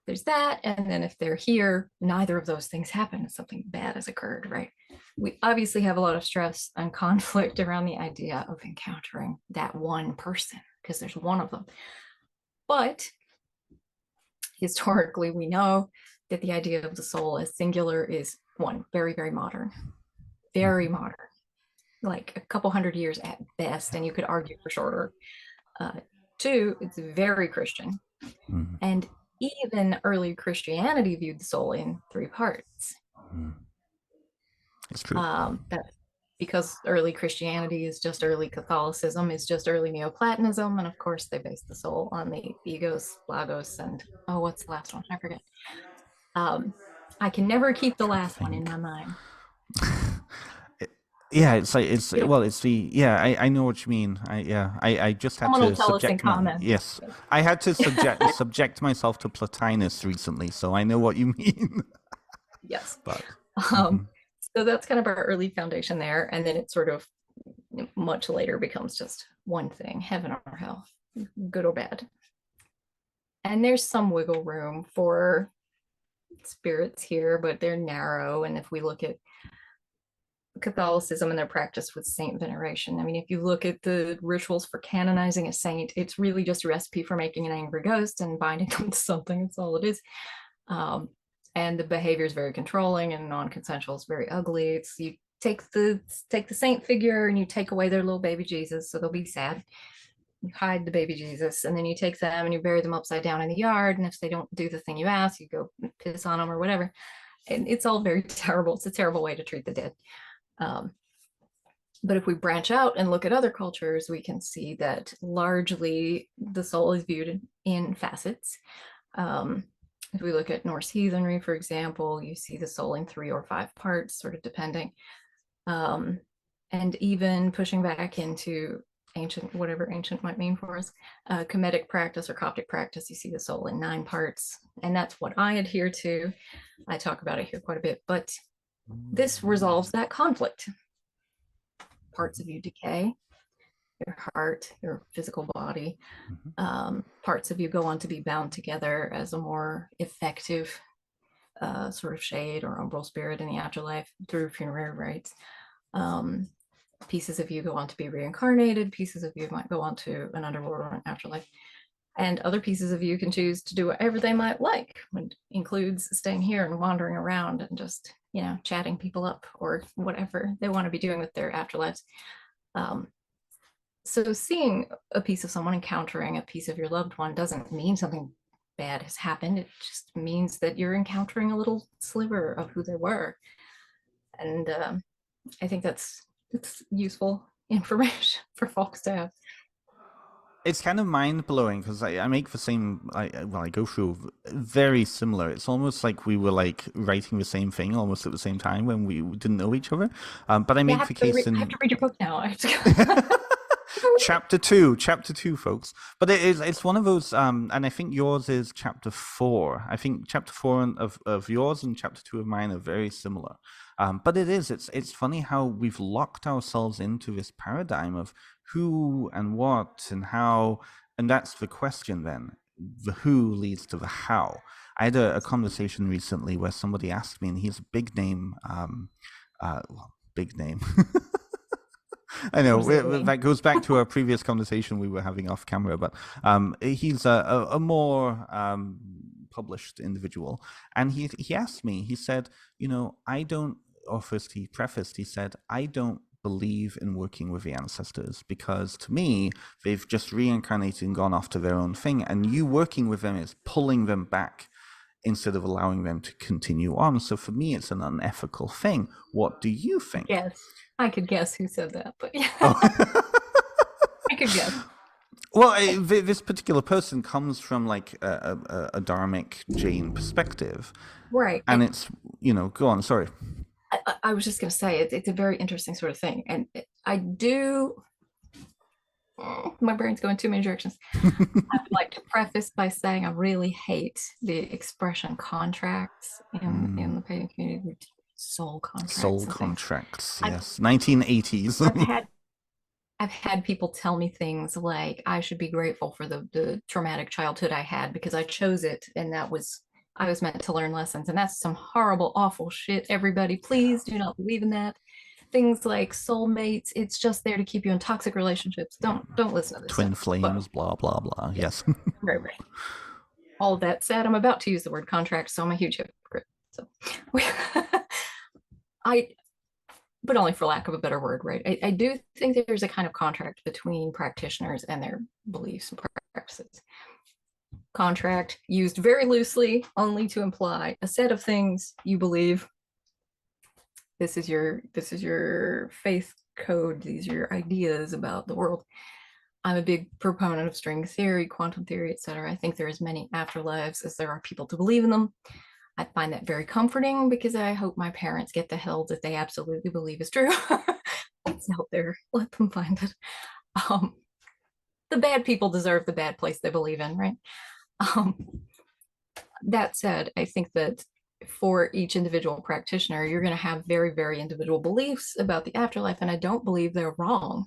there's that. And then if they're here, neither of those things happen. Something bad has occurred, right? We obviously have a lot of stress and conflict around the idea of encountering that one person because there's one of them. But historically, we know that the idea of the soul as singular is one, very, very modern, very modern, like a couple hundred years at best, and you could argue for shorter. Two, it's very Christian. And even early Christianity viewed the soul in three parts. It's true. That because early Christianity is just early Catholicism, is just early Neoplatonism, and of course they base the soul on the egos, logos, and what's the last one? I forget. I can never keep the last one in my mind. Yeah, it's like it's the I know what you mean. I just had to subject yes. I had to subject myself to Plotinus recently, so I know what you mean. Yes. But so that's kind of our early foundation there, and then it sort of much later becomes just one thing: heaven or hell, good or bad. And there's some wiggle room for spirits here, but they're narrow. And if we look at Catholicism and their practice with saint veneration. I mean, if you look at the rituals for canonizing a saint, it's really just a recipe for making an angry ghost and binding them to something. That's all it is. And the behavior is very controlling and non-consensual. It's very ugly. It's you take the saint figure and you take away their little baby Jesus, so they'll be sad. You hide the baby Jesus, and then you take them and you bury them upside down in the yard. And if they don't do the thing you ask, you go piss on them or whatever. And it's all very terrible. It's a terrible way to treat the dead. But if we branch out and look at other cultures, we can see that largely the soul is viewed in facets. If we look at Norse heathenry, for example, you see the soul in 3 or 5 parts, sort of depending. And even pushing back into ancient, whatever ancient might mean for us, Kemetic practice or Coptic practice, you see the soul in 9 parts. And that's what I adhere to. I talk about it here quite a bit, but this resolves that conflict. Parts of you decay, your heart, your physical body. Parts of you go on to be bound together as a more effective sort of shade or umbral spirit in the afterlife through funerary rites. Pieces of you go on to be reincarnated. Pieces of you might go on to an underworld or an afterlife. And other pieces of you can choose to do whatever they might like, which includes staying here and wandering around and just, you know, chatting people up or whatever they want to be doing with their afterlives. So seeing a piece of someone, encountering a piece of your loved one, doesn't mean something bad has happened. It just means that you're encountering a little sliver of who they were. And I think it's useful information for folks to have. It's kind of mind-blowing because I make the same, I go through very similar. It's almost like we were like writing the same thing almost at the same time when we didn't know each other. But I make the case in... I have to read your book now. I have to chapter two, folks. But it's one of those, and I think yours is chapter 4. I think chapter 4 of yours and chapter 2 of mine are very similar. But it's funny how we've locked ourselves into this paradigm of who and what and how, and that's the question then. The who leads to the how. I had a conversation recently where somebody asked me, and he's a big name, big name. I know that goes back to our previous conversation we were having off camera, but he's a more published individual, and he asked me. He said, "You know, I don't." Or first, he prefaced. He said, "I don't believe in working with the ancestors because to me they've just reincarnated and gone off to their own thing, and you working with them is pulling them back instead of allowing them to continue on. So for me, it's an unethical thing. What do you think?" Yes. I could guess who said that, but yeah. Oh. I could guess. Well, this particular person comes from like a dharmic Jain perspective. Right. And it's, you know, go on, sorry. I was just going to say, it's a very interesting sort of thing. And I do, my brain's going too many directions. I would like to preface by saying I really hate the expression contracts in the pagan community. Soul contracts. Soul contracts, yes. 1980s. I've had people tell me things like I should be grateful for the traumatic childhood I had because I chose it, and I was meant to learn lessons. And that's some horrible, awful shit. Everybody, please do not believe in that. Things like soulmates, it's just there to keep you in toxic relationships. Don't listen to this. Twin flames, blah, blah, blah. Yes. Right. All of that said, I'm about to use the word contract, so I'm a huge hypocrite. So but only for lack of a better word, right? I do think there's a kind of contract between practitioners and their beliefs and practices. Contract used very loosely, only to imply a set of things you believe. This is your faith code. These are your ideas about the world. I'm a big proponent of string theory, quantum theory, etc. I think there are as many afterlives as there are people to believe in them. I find that very comforting because I hope my parents get the hell that they absolutely believe is true. It's out there. Let them find it. The bad people deserve the bad place they believe in, right? That said, I think that for each individual practitioner, you're going to have very, very individual beliefs about the afterlife, and I don't believe they're wrong.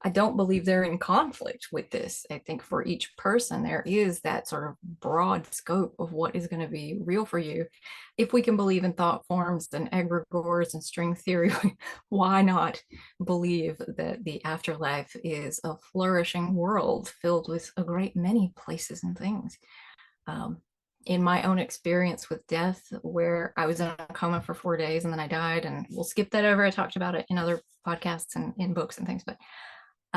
I don't believe they're in conflict with this. I think for each person, there is that sort of broad scope of what is going to be real for you. If we can believe in thought forms and egregores and string theory, why not believe that the afterlife is a flourishing world filled with a great many places and things? Um, in my own experience with death, where I was in a coma for 4 days and then I died, and we'll skip that over. I talked about it in other podcasts and in books and things, but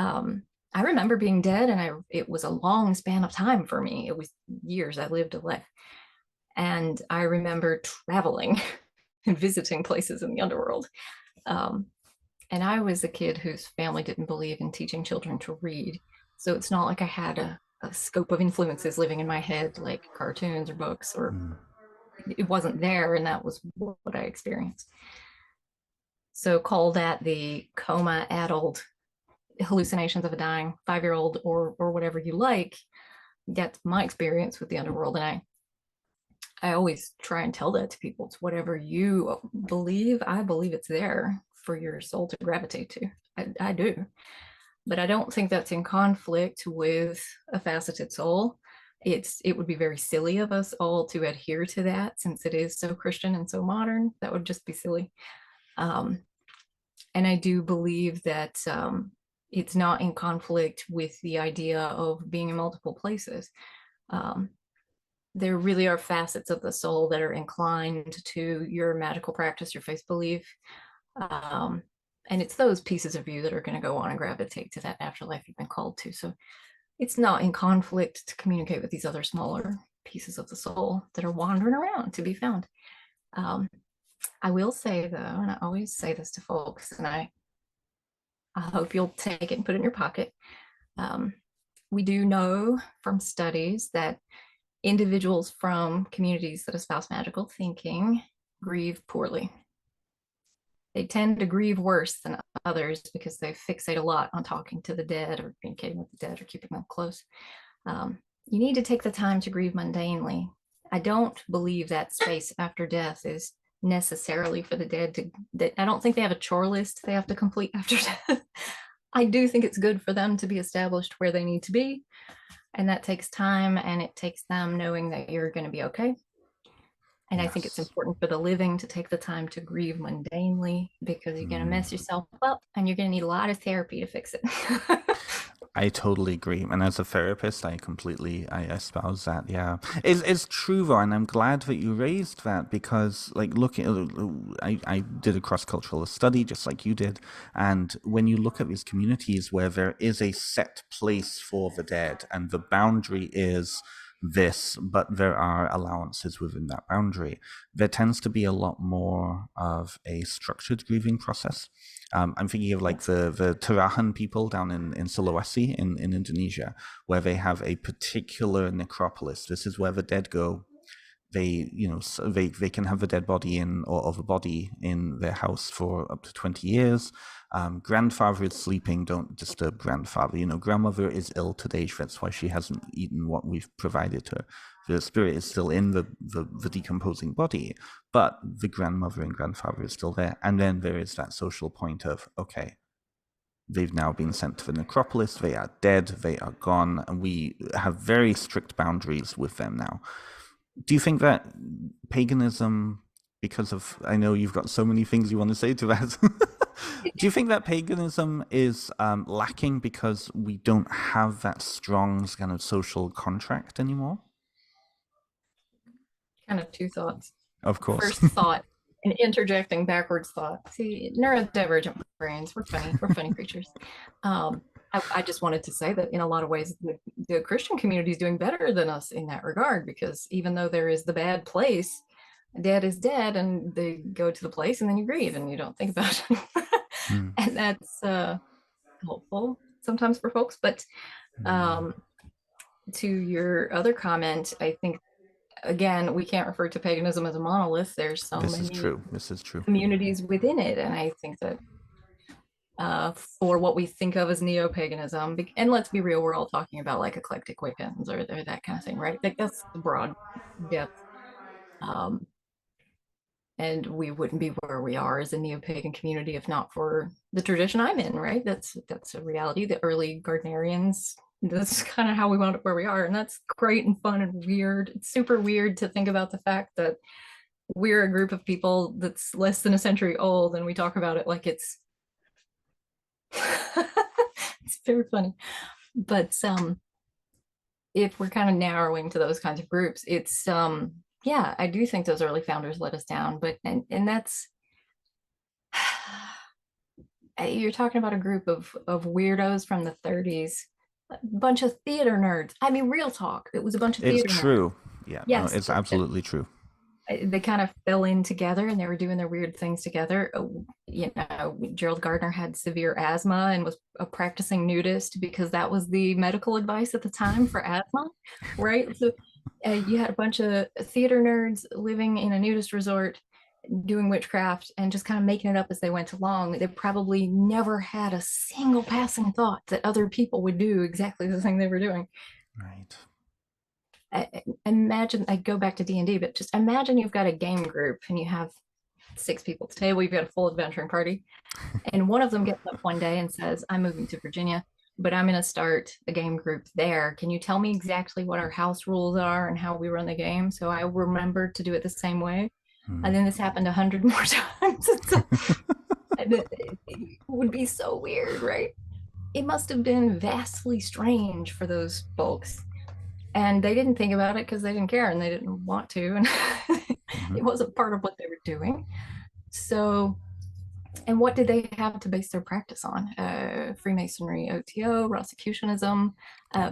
I remember being dead, and it was a long span of time for me. It was years. I lived a life. And I remember traveling and visiting places in the underworld. Um, and I was a kid whose family didn't believe in teaching children to read. So it's not like I had a scope of influences living in my head, like cartoons or books, or Mm. it wasn't there. And that was what I experienced. So call that the coma addled hallucinations of a dying 5-year-old, or whatever you like. That's my experience with the underworld. And I always try and tell that to people. It's whatever you believe. I believe it's there for your soul to gravitate to. I do. But I don't think that's in conflict with a faceted soul. It would be very silly of us all to adhere to that, since it is so Christian and so modern. That would just be silly. And I do believe that it's not in conflict with the idea of being in multiple places. There really are facets of the soul that are inclined to your magical practice, your faith belief. And it's those pieces of you that are going to go on and gravitate to that afterlife you've been called to. So it's not in conflict to communicate with these other smaller pieces of the soul that are wandering around to be found. I will say, though, and I always say this to folks, and I hope you'll take it and put it in your pocket. We do know from studies that individuals from communities that espouse magical thinking grieve poorly. They tend to grieve worse than others because they fixate a lot on talking to the dead or communicating with the dead or keeping them close. You need to take the time to grieve mundanely. I don't believe that space after death is necessarily for the dead I don't think they have a chore list they have to complete after death. I do think it's good for them to be established where they need to be, and that takes time, and it takes them knowing that you're going to be okay. And yes. I think it's important for the living to take the time to grieve mundanely, because you're going to mess yourself up and you're going to need a lot of therapy to fix it. I totally agree. And as a therapist, I espouse that. Yeah. It's true though. And I'm glad that you raised that, because like I did a cross-cultural study just like you did. And when you look at these communities where there is a set place for the dead and the boundary is this, but there are allowances within that boundary, there tends to be a lot more of a structured grieving process. I'm thinking of like the Tarahan people down in Sulawesi in Indonesia, where they have a particular necropolis. This is where the dead go. They can have the dead body or the body in their house for up to 20 years. Grandfather is sleeping, don't disturb grandfather. Grandmother is ill today, that's why she hasn't eaten what we've provided her. The spirit is still in the decomposing body, but the grandmother and grandfather is still there. And then there is that social point of, okay, they've now been sent to the necropolis, they are dead, they are gone, and we have very strict boundaries with them now. Do you think that paganism, because of, I know you've got so many things you want to say to that, do you think that paganism is lacking because we don't have that strong kind of social contract anymore? Kind of two thoughts. Of course. First thought, and interjecting backwards thought. See, neurodivergent brains, we're funny creatures. I just wanted to say that in a lot of ways, the Christian community is doing better than us in that regard, because even though there is the bad place, dead is dead, and they go to the place and then you grieve and you don't think about it. And that's helpful sometimes for folks. But to your other comment, I think, again, we can't refer to paganism as a monolith. There's so many This is true. Communities within it. And I think that for what we think of as neo-paganism, and let's be real, we're all talking about like eclectic Wiccans or that kind of thing, right? Like that's the broad depth. and we wouldn't be where we are as a neo-pagan community if not for the tradition I'm in, right? That's a reality. The early Gardnerians, that's kind of how we wound up where we are, and that's great and fun and weird. It's super weird to think about the fact that we're a group of people that's less than a century old, and we talk about it like it's it's very funny. But if we're kind of narrowing to those kinds of groups, it's yeah, I do think those early founders let us down, but and that's you're talking about a group of weirdos from the 30s, a bunch of theater nerds. I mean, real talk, it was a bunch of It's theater nerds. true. Yeah, no, Yes, it's absolutely true. they kind of fell in together and they were doing their weird things together. You know, Gerald Gardner had severe asthma and was a practicing nudist because that was the medical advice at the time for asthma, right? So you had a bunch of theater nerds living in a nudist resort doing witchcraft and just kind of making it up as they went along. They probably never had a single passing thought that other people would do exactly the thing they were doing. Right. Imagine, I go back to D&D, but just imagine you've got a game group and you have 6 people at the table, you've got a full adventuring party, and one of them gets up one day and says, I'm moving to Virginia, but I'm going to start a game group there. Can you tell me exactly what our house rules are and how we run the game so I remember to do it the same way? And then this happened 100 more times. It would be so weird, right? It must have been vastly strange for those folks. And they didn't think about it because they didn't care and they didn't want to. And it wasn't part of what they were doing. So, and what did they have to base their practice on? Freemasonry, OTO, Rosicrucianism,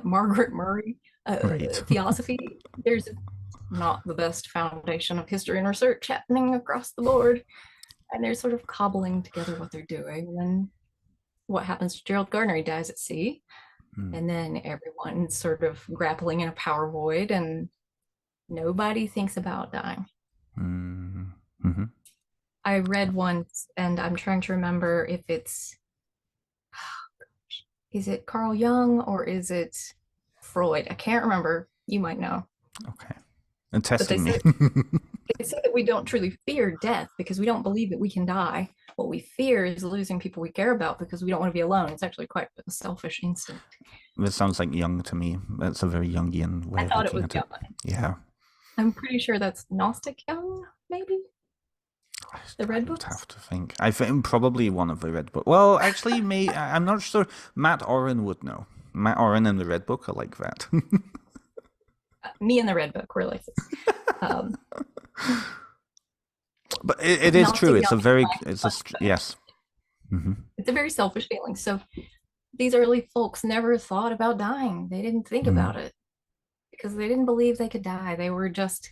Margaret Murray, Right. Theosophy. There's not the best foundation of history and research happening across the board. And they're sort of cobbling together what they're doing. And what happens to Gerald Gardner? He dies at sea. And then everyone's sort of grappling in a power void, and nobody thinks about dying. Mm-hmm. I read once, and I'm trying to remember if it's, is it Carl Jung or is it Freud? I can't remember. You might know. Okay. And testing me. They say that we don't truly fear death because we don't believe that we can die. What we fear is losing people we care about because we don't want to be alone. It's actually quite a selfish instinct. This sounds like Jung to me. That's a very Jungian way of looking at it. Yeah. I'm pretty sure that's Gnostic Jung, maybe? The red books? I have to think. I think probably one of the red books. Well, actually, I'm not sure. Matt Oren would know. Matt Oren and the red book are like that. Me and the red book were like this. But it is true. It's a very, yes. It's a very selfish feeling. So these early folks never thought about dying. They didn't think about it because they didn't believe they could die. They were just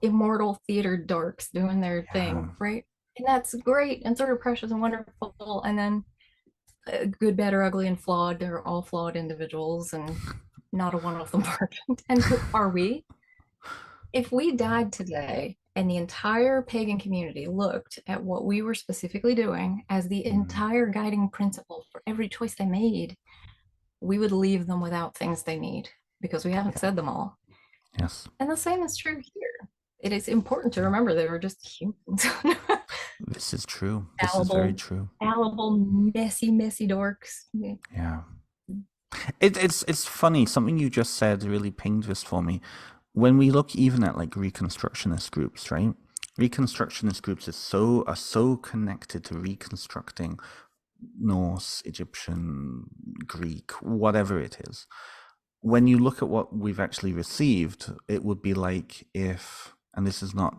immortal theater dorks doing their thing, right? And that's great and sort of precious and wonderful. And then good, bad, or ugly, and flawed. They're all flawed individuals, and not a one of them perfect. And who are we? If we died today and the entire pagan community looked at what we were specifically doing as the entire guiding principle for every choice they made, we would leave them without things they need because we haven't said them all. Yes. And the same is true here. It is important to remember they were just humans. This is true. This is very true. Fallible, messy dorks. Yeah. It's funny. Something you just said really pinged this for me. When we look even at like Reconstructionist groups, right? Reconstructionist groups are so connected to reconstructing Norse, Egyptian, Greek, whatever it is. When you look at what we've actually received, it would be like if, and this is not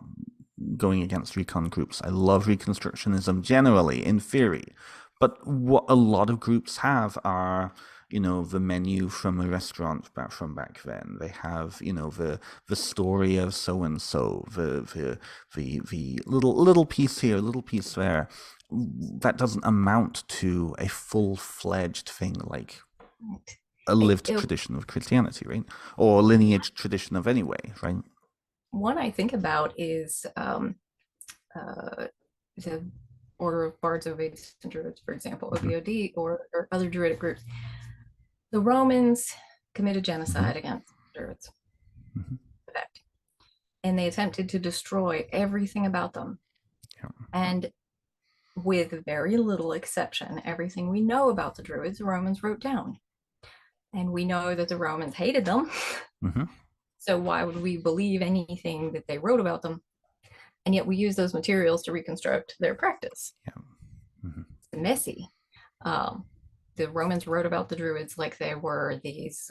going against recon groups, I love Reconstructionism generally, in theory, but what a lot of groups have are, the menu from a restaurant from back then. They have, the story of so and so, the little piece here, little piece there. That doesn't amount to a full-fledged thing like a lived tradition of Christianity, right? Or lineage tradition of any way, right? One I think about is the Order of Bards, Ovids, and Druids, for example, OBOD, or other Druidic groups. The Romans committed genocide against Druids. And they attempted to destroy everything about them Yeah. And with very little exception, everything we know about the Druids, the Romans wrote down. And we know that the Romans hated them. Mm-hmm. So why would we believe anything that they wrote about them? And yet we use those materials to reconstruct their practice. Yeah. Mm-hmm. It's messy. Um, the Romans wrote about the Druids like they were these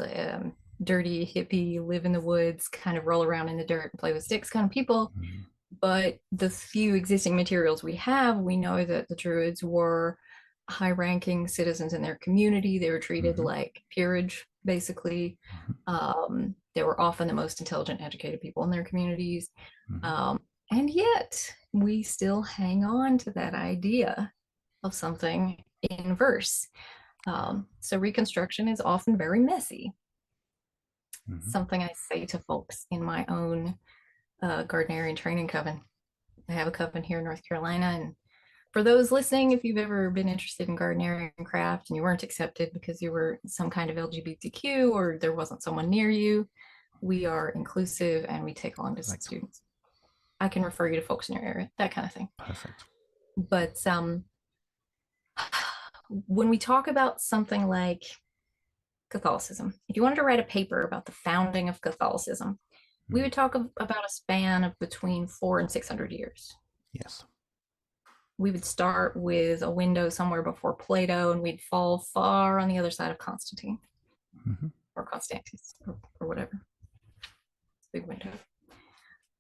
dirty, hippie, live in the woods, kind of roll around in the dirt and play with sticks kind of people. Mm-hmm. But the few existing materials we have, we know that the Druids were high-ranking citizens in their community. They were treated Mm-hmm. like peerage, basically. They were often the most intelligent, educated people in their communities. Mm-hmm. And yet, we still hang on to that idea of something in verse. So reconstruction is often very messy. Mm-hmm. Something I say to folks in my own Gardnerian training coven. I have a coven here in North Carolina, and for those listening, if you've ever been interested in Gardnerian craft and you weren't accepted because you were some kind of LGBTQ or there wasn't someone near you, we are inclusive and we take long distance students. I can refer you to folks in your area, that kind of thing. Perfect. But when we talk about something like Catholicism, if you wanted to write a paper about the founding of Catholicism, we would talk about a span of between 400 and 600 years. Yes. We would start with a window somewhere before Plato, and we'd fall far on the other side of Constantine or Constantius or whatever. It's a big window.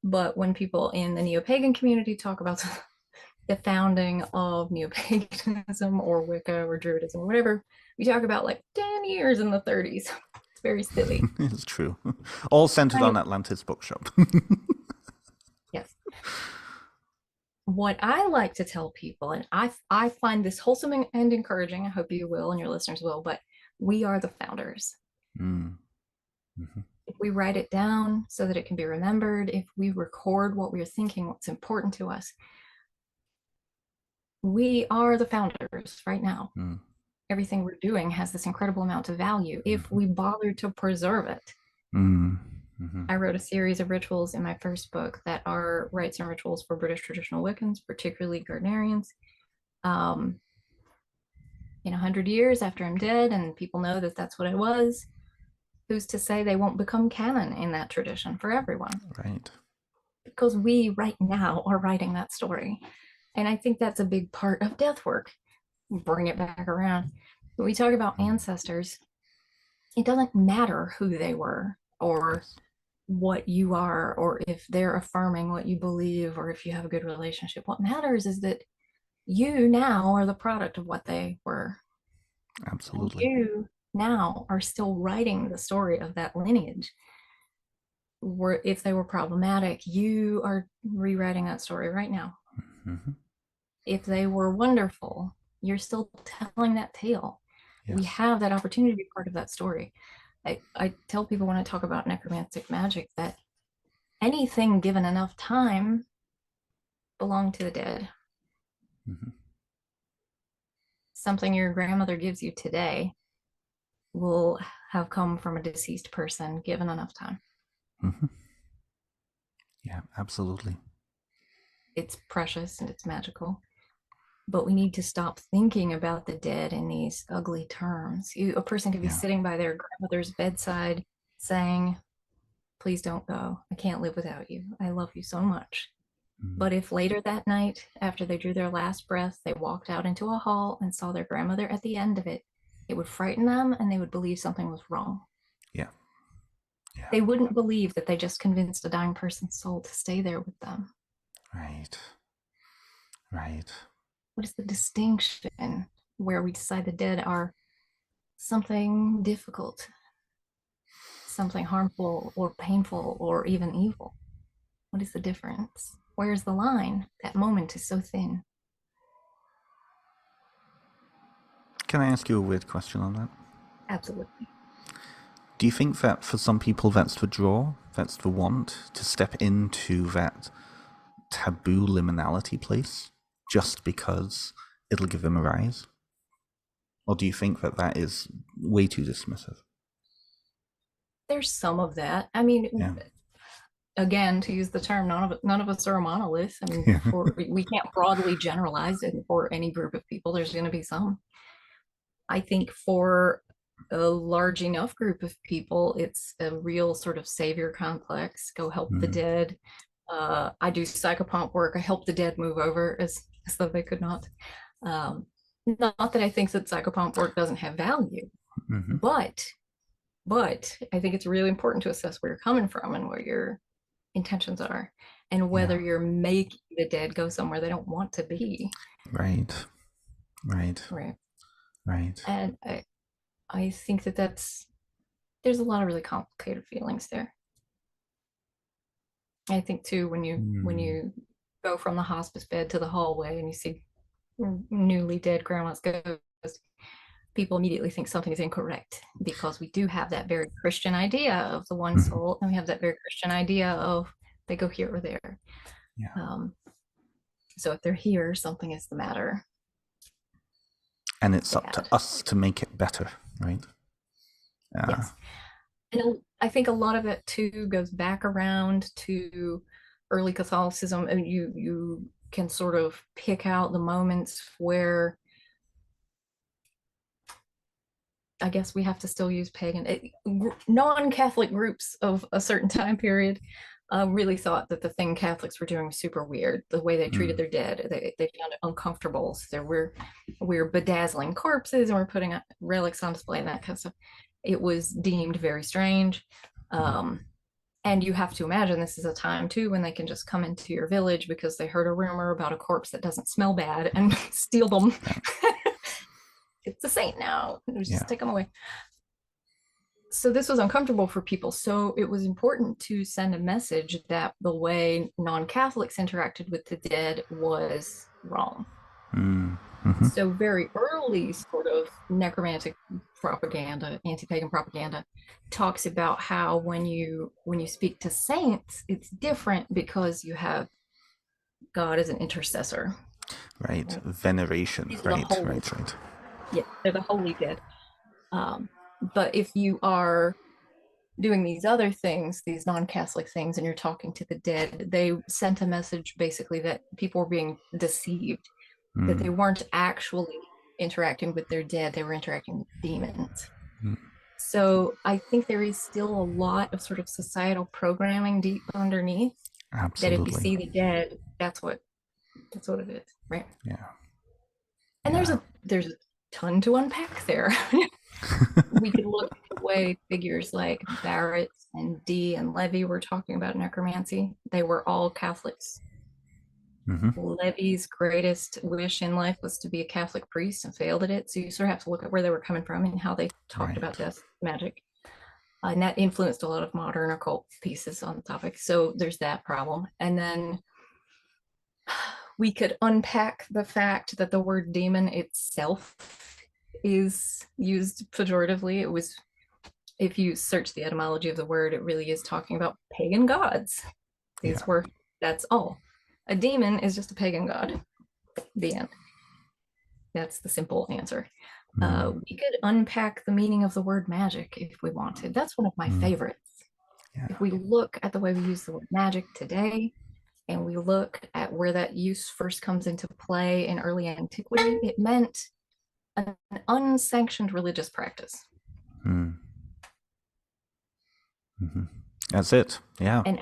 But when people in the neo-pagan community talk about the founding of neo-paganism or Wicca or Druidism or whatever, we talk about like 10 years in the 30s. It's very silly. It's true. All centered on Atlantis Bookshop. Yes. What I like to tell people, and I find this wholesome and encouraging, I hope you will and your listeners will, but we are the founders. If we write it down so that it can be remembered, if we record what we're thinking, what's important to us, we are the founders right now. Everything we're doing has this incredible amount of value if we bother to preserve it. I wrote a series of rituals in my first book that are rites and rituals for British traditional Wiccans, particularly Gardnerians. In 100 years after I'm dead and people know that that's what I was, who's to say they won't become canon in that tradition for everyone? Right. Because we right now are writing that story. And I think that's a big part of death work. Bring it back around. When we talk about ancestors, it doesn't matter who they were or what you are, or if they're affirming what you believe, or if you have a good relationship. What matters is that you now are the product of what they were. Absolutely. And you now are still writing the story of that lineage. If they were problematic, you are rewriting that story right now. If they were wonderful, you're still telling that tale. Yes. We have that opportunity to be part of that story. I tell people when I talk about necromantic magic that anything given enough time belonged to the dead. Something your grandmother gives you today will have come from a deceased person given enough time. Yeah, absolutely. It's precious and it's magical. But we need to stop thinking about the dead in these ugly terms. A person could be sitting by their grandmother's bedside saying, please don't go. I can't live without you. I love you so much. But if later that night, after they drew their last breath, they walked out into a hall and saw their grandmother at the end of it, it would frighten them and they would believe something was wrong. Yeah. They wouldn't believe that they just convinced a dying person's soul to stay there with them. Right. What is the distinction where we decide the dead are something difficult, something harmful or painful or even evil? What is the difference? Where's the line? That moment is so thin. Can I ask you a weird question on that? Absolutely. Do you think that for some people that's the draw, that's the want to step into that taboo liminality place just because it'll give them a rise? Or do you think that that is way too dismissive? There's some of that. I mean, again, to use the term, none of us are a monolith. I mean, Yeah. we can't broadly generalize it for any group of people. There's going to be some. I think for a large enough group of people, it's a real sort of savior complex. Go help the dead. I do psychopomp work. I help the dead move over as though they could not. Not that I think that psychopomp work doesn't have value, but I think it's really important to assess where you're coming from and what your intentions are, and whether you're making the dead go somewhere they don't want to be. Right. And I think that there's a lot of really complicated feelings there. I think too, when you go from the hospice bed to the hallway and you see newly dead grandma's ghost, people immediately think something is incorrect, because we do have that very Christian idea of the one soul, and we have that very Christian idea of they go here or there. So if they're here, something is the matter. And it's up to us to make it better, right? Yes. And I think a lot of it too goes back around to early Catholicism, and you can sort of pick out the moments where, I guess we have to still use pagan, non-Catholic groups of a certain time period really thought that the thing Catholics were doing was super weird. The way they treated their dead, they found it uncomfortable. So we're bedazzling corpses and we're putting relics on display and that kind of stuff. It was deemed very strange. And you have to imagine this is a time too when they can just come into your village because they heard a rumor about a corpse that doesn't smell bad and steal them. It's a saint now. Just take them away. So this was uncomfortable for people. So it was important to send a message that the way non-Catholics interacted with the dead was wrong. So very early sort of necromantic propaganda, anti-pagan propaganda, talks about how when you speak to saints, it's different because you have God as an intercessor. Right. Veneration. Right. Yeah, they're the holy dead. But if you are doing these other things, these non-Catholic things, and you're talking to the dead, they sent a message basically that people were being deceived, that they weren't actually interacting with their dead, they were interacting with demons. So I think there is still a lot of sort of societal programming deep underneath. Absolutely. That if you see the dead, that's what it is, right? Yeah. And there's a ton to unpack there. We could look at the way figures like Barrett and Dee and Levy were talking about necromancy. They were all Catholics. Levy's greatest wish in life was to be a Catholic priest and failed at it. So you sort of have to look at where they were coming from and how they talked about death magic. And that influenced a lot of modern occult pieces on the topic. So there's that problem. And then we could unpack the fact that the word demon itself is used pejoratively. It was, if you search the etymology of the word, it really is talking about pagan gods. That's all. A demon is just a pagan god. The end. That's the simple answer. We could unpack the meaning of the word magic if we wanted. That's one of my favorites. If we look at the way we use the word magic today, and we look at where that use first comes into play in early antiquity, it meant an unsanctioned religious practice. That's it. Yeah. And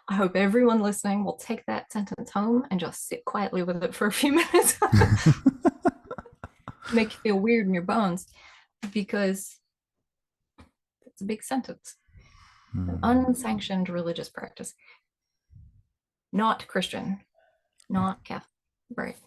I hope everyone listening will take that sentence home and just sit quietly with it for a few minutes. Make you feel weird in your bones, because it's a big sentence. An unsanctioned religious practice. Not Christian, not Catholic, right?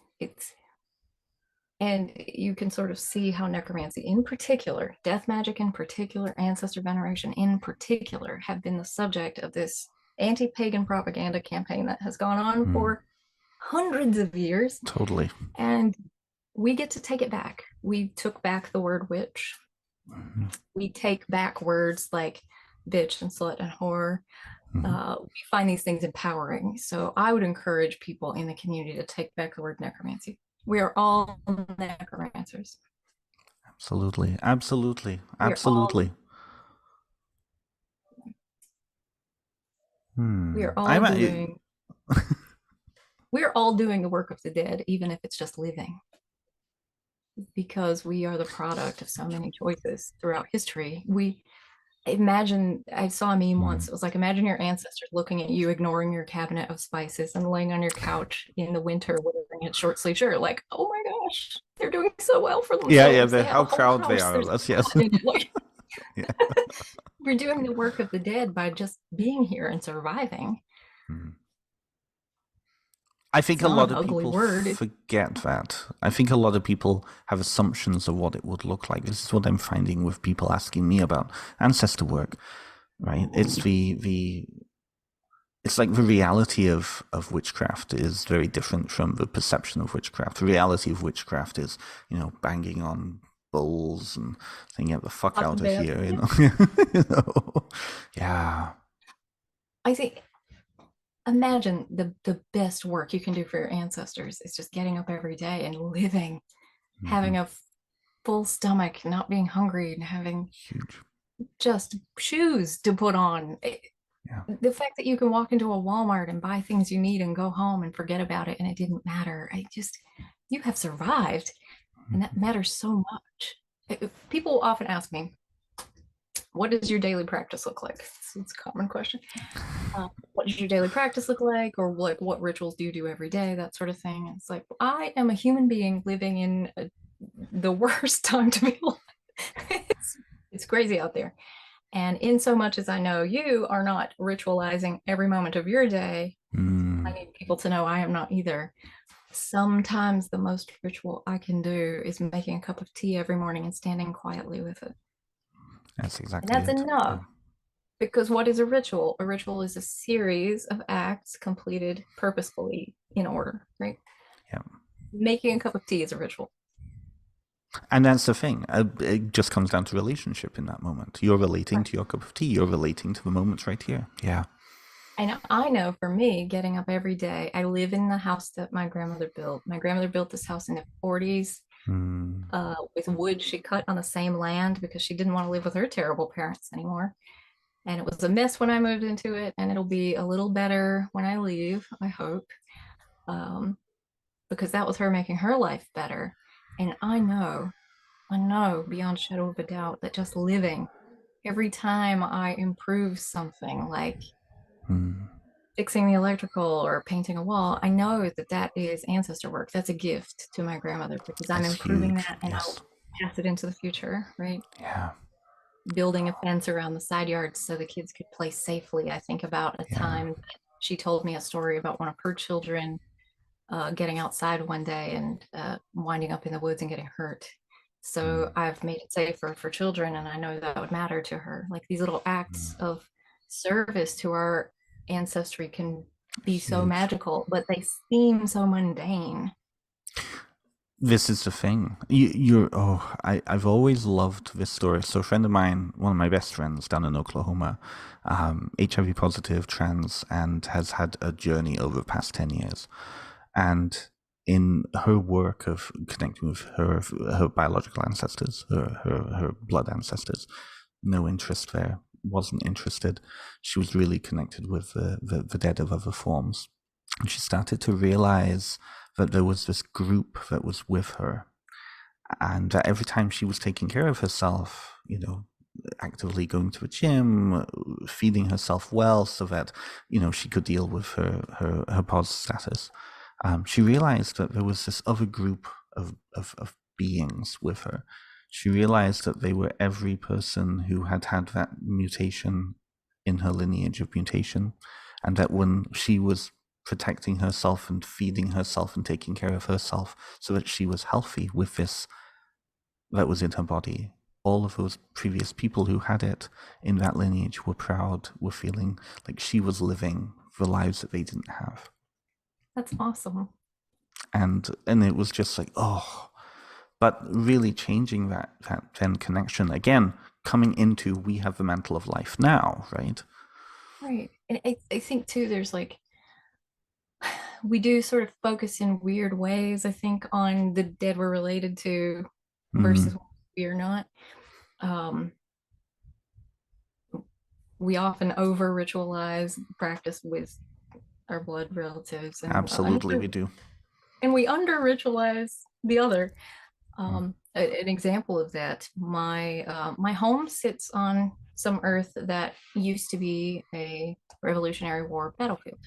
And you can sort of see how necromancy in particular, death magic in particular, ancestor veneration in particular, have been the subject of this anti-pagan propaganda campaign that has gone on for hundreds of years. Totally. And we get to take it back. We took back the word witch. We take back words like bitch and slut and whore. We find these things empowering. So I would encourage people in the community to take back the word necromancy. We are all necromancers. Absolutely. We are I'm all doing we are all doing the work of the dead, even if it's just living, because we are the product of so many choices throughout history. We imagine, I saw a meme once, it was like, imagine your ancestors looking at you, ignoring your cabinet of spices and laying on your couch in the winter wearing a short sleeve shirt, like, oh my gosh, they're doing so well for yeah, themselves. They have a how whole proud they house, are there's of us. Yes. God in it. Like, Yeah. we're doing the work of the dead by just being here and surviving. Mhm. I It's think a not lot an of ugly people word. forget that. I think a lot of people have assumptions of what it would look like. This is what I'm finding with people asking me about ancestor work, right? It's it's like the reality of witchcraft is very different from the perception of witchcraft. The reality of witchcraft is, banging on bowls and saying, "Get the fuck Lots out of of death. here," Yeah. you know. Yeah. I think, imagine the best work you can do for your ancestors is just getting up every day and living, Hmm. having a full stomach, not being hungry, and having Huge. just shoes to put on. Yeah. The fact that you can walk into a Walmart and buy things you need and go home and forget about it and it didn't matter. You have survived, and that matters so much. People often ask me, what does your daily practice look like? It's a common question. What does your daily practice look like? Or like, what rituals do you do every day? That sort of thing. It's like, I am a human being living in the worst time to be alive. It's crazy out there. And in so much as I know you are not ritualizing every moment of your day, I Mm, need people to know I am not either. Sometimes the most ritual I can do is making a cup of tea every morning and standing quietly with it. that's And exactly that's it. Yeah. enough, because what is a ritual? A ritual is a series of acts completed purposefully in order, right? Yeah. Making a cup of tea is a ritual. And that's the thing. It just comes down to relationship in that moment. You're relating Right. to your cup of tea. You're relating to the moments right here. Yeah. And I know for me, getting up every day, I live in the house that my grandmother built. My grandmother built this house in the 40s Mm, with wood she cut on the same land because she didn't want to live with her terrible parents anymore. And it was a mess when I moved into it, and it'll be a little better when I leave, I hope, um, because that was her making her life better. And I know beyond shadow of a doubt that just living, every time I improve something like mm, fixing the electrical or painting a wall, I know that that is ancestor work. That's a gift to my grandmother because I'm that's improving huge. that and I'll Yes. pass it into the future, right? Yeah. Building a fence around the side yards so the kids could play safely. I think about a Yeah. time that she told me a story about one of her children getting outside one day and winding up in the woods and getting hurt. Mm, So I've made it safer for children, and I know that would matter to her. Like, these little acts mm. of service to our ancestry can be so Huge. magical, but they seem so mundane. This is the thing. I've always loved this story. So a friend of mine, one of my best friends down in Oklahoma, HIV positive, trans, and has had a journey over the past 10 years. And in her work of connecting with her biological ancestors, her blood ancestors, no interest there, wasn't interested. She was really connected with the dead of other forms. And she started to realize that there was this group that was with her, and that every time she was taking care of herself, actively going to a gym, feeding herself well so that, she could deal with her POS status, she realized that there was this other group of beings with her. She realized that they were every person who had had that mutation in her lineage of mutation, and that when she was protecting herself and feeding herself and taking care of herself so that she was healthy with this that was in her body, all of those previous people who had it in that lineage were proud, were feeling like she was living the lives that they didn't have. That's awesome. And it was just like, oh, but really changing that then connection again, coming into we have the mantle of life now, right? Right. And I think too, there's like, we do sort of focus in weird ways, I think, on the dead we're related to Mm-hmm. versus we are not. Um, we often over ritualize practice with our blood relatives, and Absolutely, we do. And we under ritualize the other. An example of that, my home sits on some earth that used to be a Revolutionary War battlefield.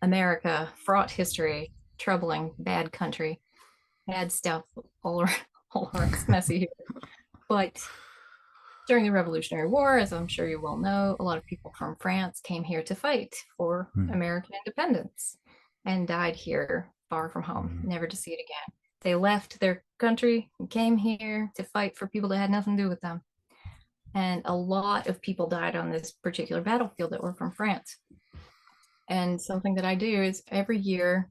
America, fraught history, troubling, bad country, bad stuff all around. It's messy here. But during the Revolutionary War, as I'm sure you well know, a lot of people from France came here to fight for American independence and died here far from home, never to see it again. They left their country and came here to fight for people that had nothing to do with them. And a lot of people died on this particular battlefield that were from France. And something that I do is every year,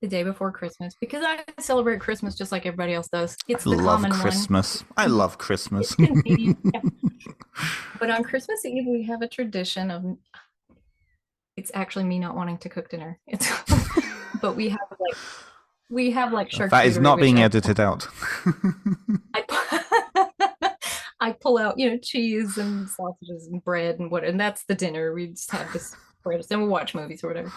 the day before Christmas, because I celebrate Christmas just like everybody else does. It's the common Christmas. I love Christmas. But on Christmas Eve, we have a tradition of, it's actually me not wanting to cook dinner. But we have like charcuterie. That is not being edited out. I pull out, cheese and sausages and bread and that's the dinner. We just have this bread, and we watch movies or whatever.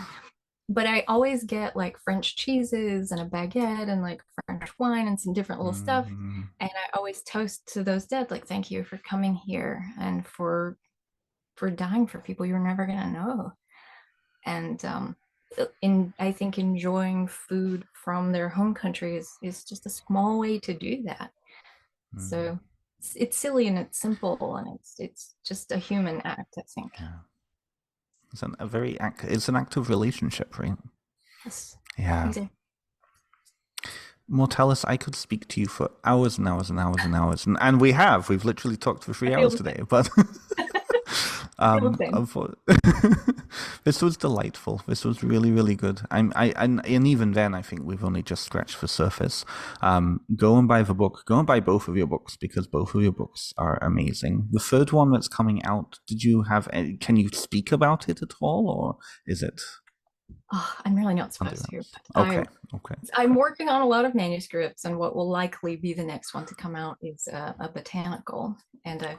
But I always get like French cheeses and a baguette and like French wine and some different little stuff. And I always toast to those dead, like, thank you for coming here and for dying for people you're never gonna know. And I think enjoying food from their home country is just a small way to do that. So it's silly and it's simple and it's just a human act, I think. Yeah. It's an act of relationship, right? Yes. Yeah. Exactly. Mortellus, I could speak to you for hours and hours and hours and hours, and we've literally talked for 3 hours today, but this was delightful. This was really, really good. And even then, I think we've only just scratched the surface. Go and buy the book. Go and buy both of your books, because both of your books are amazing. The third one that's coming out, can you speak about it at all, or is it? Oh, I'm really not supposed to. Okay. I'm working on a lot of manuscripts, and what will likely be the next one to come out is a botanical, and I've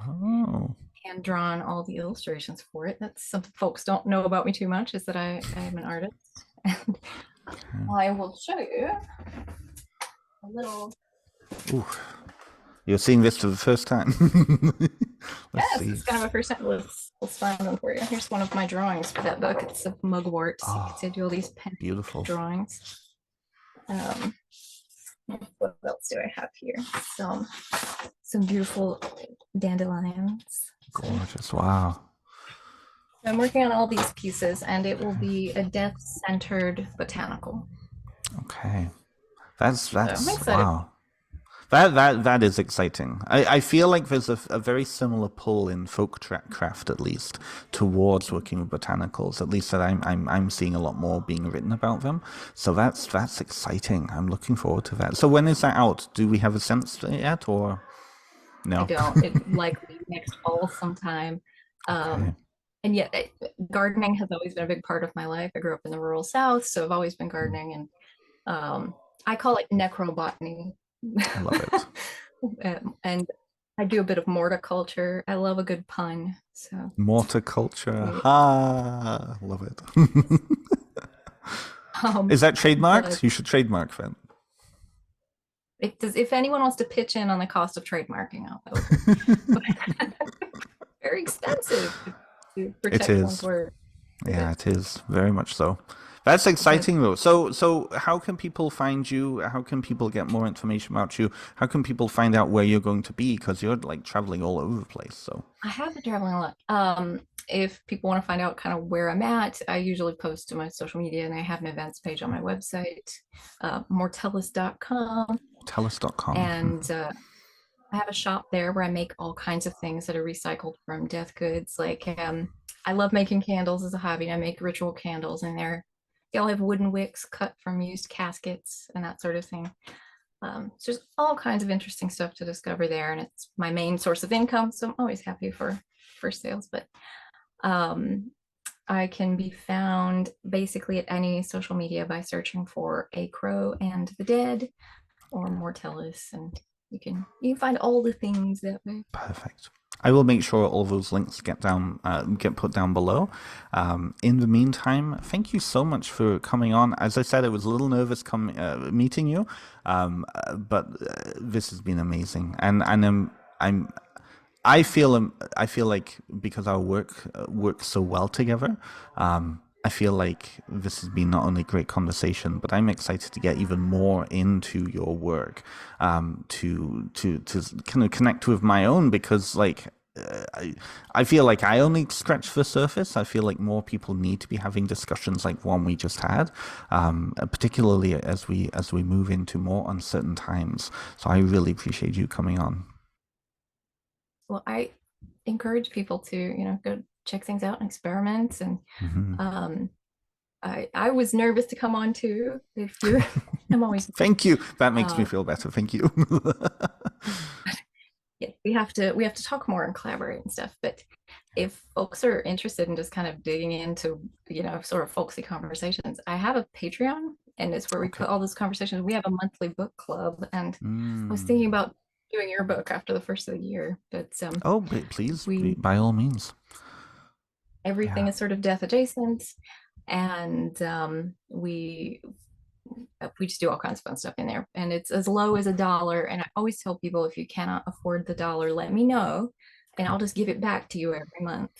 hand drawn all the illustrations for it. That's something folks don't know about me too much, is that I am an artist. And I will show you a little. Ooh. You're seeing this for the first time. Yes, it's kind of a first time. Let's find one for you. Here's one of my drawings for that book. It's of mugwort. So you can see I do all these pen drawings. What else do I have here? Some beautiful dandelions. Gorgeous! Wow. I'm working on all these pieces, and it will be a death-centered botanical. Okay, that's wow. That is exciting. I feel like there's a very similar pull in folk craft, at least, towards working with botanicals. At least that I'm seeing a lot more being written about them. So that's exciting. I'm looking forward to that. So when is that out? Do we have a sense yet, or no? I don't. It likely next fall sometime. Okay. And yet, gardening has always been a big part of my life. I grew up in the rural South, so I've always been gardening, and I call it necrobotany. I love it. And I do a bit of morticulture. I love a good pun. So morticulture, love it. Is that trademarked? You should trademark that. If anyone wants to pitch in on the cost of trademarking, very expensive to protect one's word. Yeah, it is very much so. That's exciting, though. So how can people find you? How can people get more information about you? How can people find out where you're going to be? Because you're like traveling all over the place. So I have been traveling a lot. If people want to find out kind of where I'm at, I usually post to my social media, and I have an events page on my website, mortellus.com. Mortellus.com. And I have a shop there where I make all kinds of things that are recycled from death goods. Like I love making candles as a hobby. I make ritual candles in there. They all have wooden wicks cut from used caskets and that sort of thing. So there's all kinds of interesting stuff to discover there, and it's my main source of income, so I'm always happy for sales. But I can be found basically at any social media by searching for A Crow and the Dead or Mortellus, and you can find all the things that way. Perfect. I will make sure all those links get put down below. In the meantime, thank you so much for coming on. As I said, I was a little nervous meeting you, but this has been amazing, and I'm I feel like because our work works so well together, I feel like this has been not only great conversation, but I'm excited to get even more into your work, to kind of connect with my own, because like I feel like I only scratch the surface. I feel like more people need to be having discussions like one we just had, particularly as we move into more uncertain times. So I really appreciate you coming on. Well, I encourage people to, go check things out and experiment. And I was nervous to come on too. If you're, I'm always. Thank you. That makes me feel better. Thank you. Yeah, we have to talk more and collaborate and stuff. But if folks are interested in just kind of digging into, sort of folksy conversations, I have a Patreon, and it's where we put all those conversations. We have a monthly book club, and I was thinking about doing your book after the first of the year. But oh, please, by all means. Everything is sort of death adjacent, and we just do all kinds of fun stuff in there, and it's as low as $1. And I always tell people, if you cannot afford the $1, let me know, and I'll just give it back to you every month.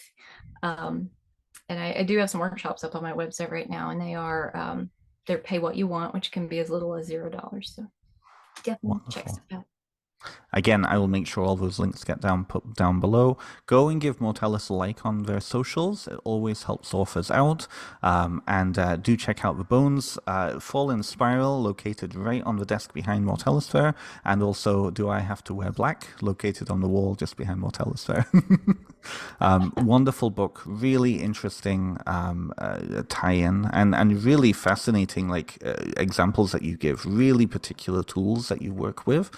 And I do have some workshops up on my website right now, and they're pay what you want, which can be as little as $0. So definitely check stuff out. Again, I will make sure all those links get put down below. Go and give Mortellus a like on their socials. It always helps authors out. And do check out the bones. Fall in Spiral, located right on the desk behind Mortellus there. And also, Do I Have to Wear Black, located on the wall just behind Mortellus there. Wonderful book, really interesting tie-in, and really fascinating examples that you give, really particular tools that you work with.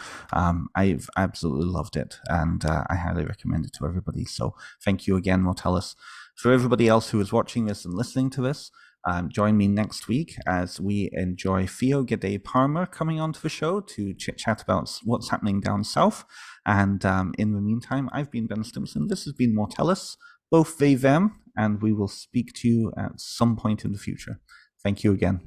I've absolutely loved it, and I highly recommend it to everybody. So thank you again, Mortellus. For everybody else who is watching this and listening to this, join me next week as we enjoy Theo G'day Palmer coming onto the show to chit-chat about what's happening down south. And in the meantime, I've been Ben Stimson. This has been Mortellus, both they, them, and we will speak to you at some point in the future. Thank you again.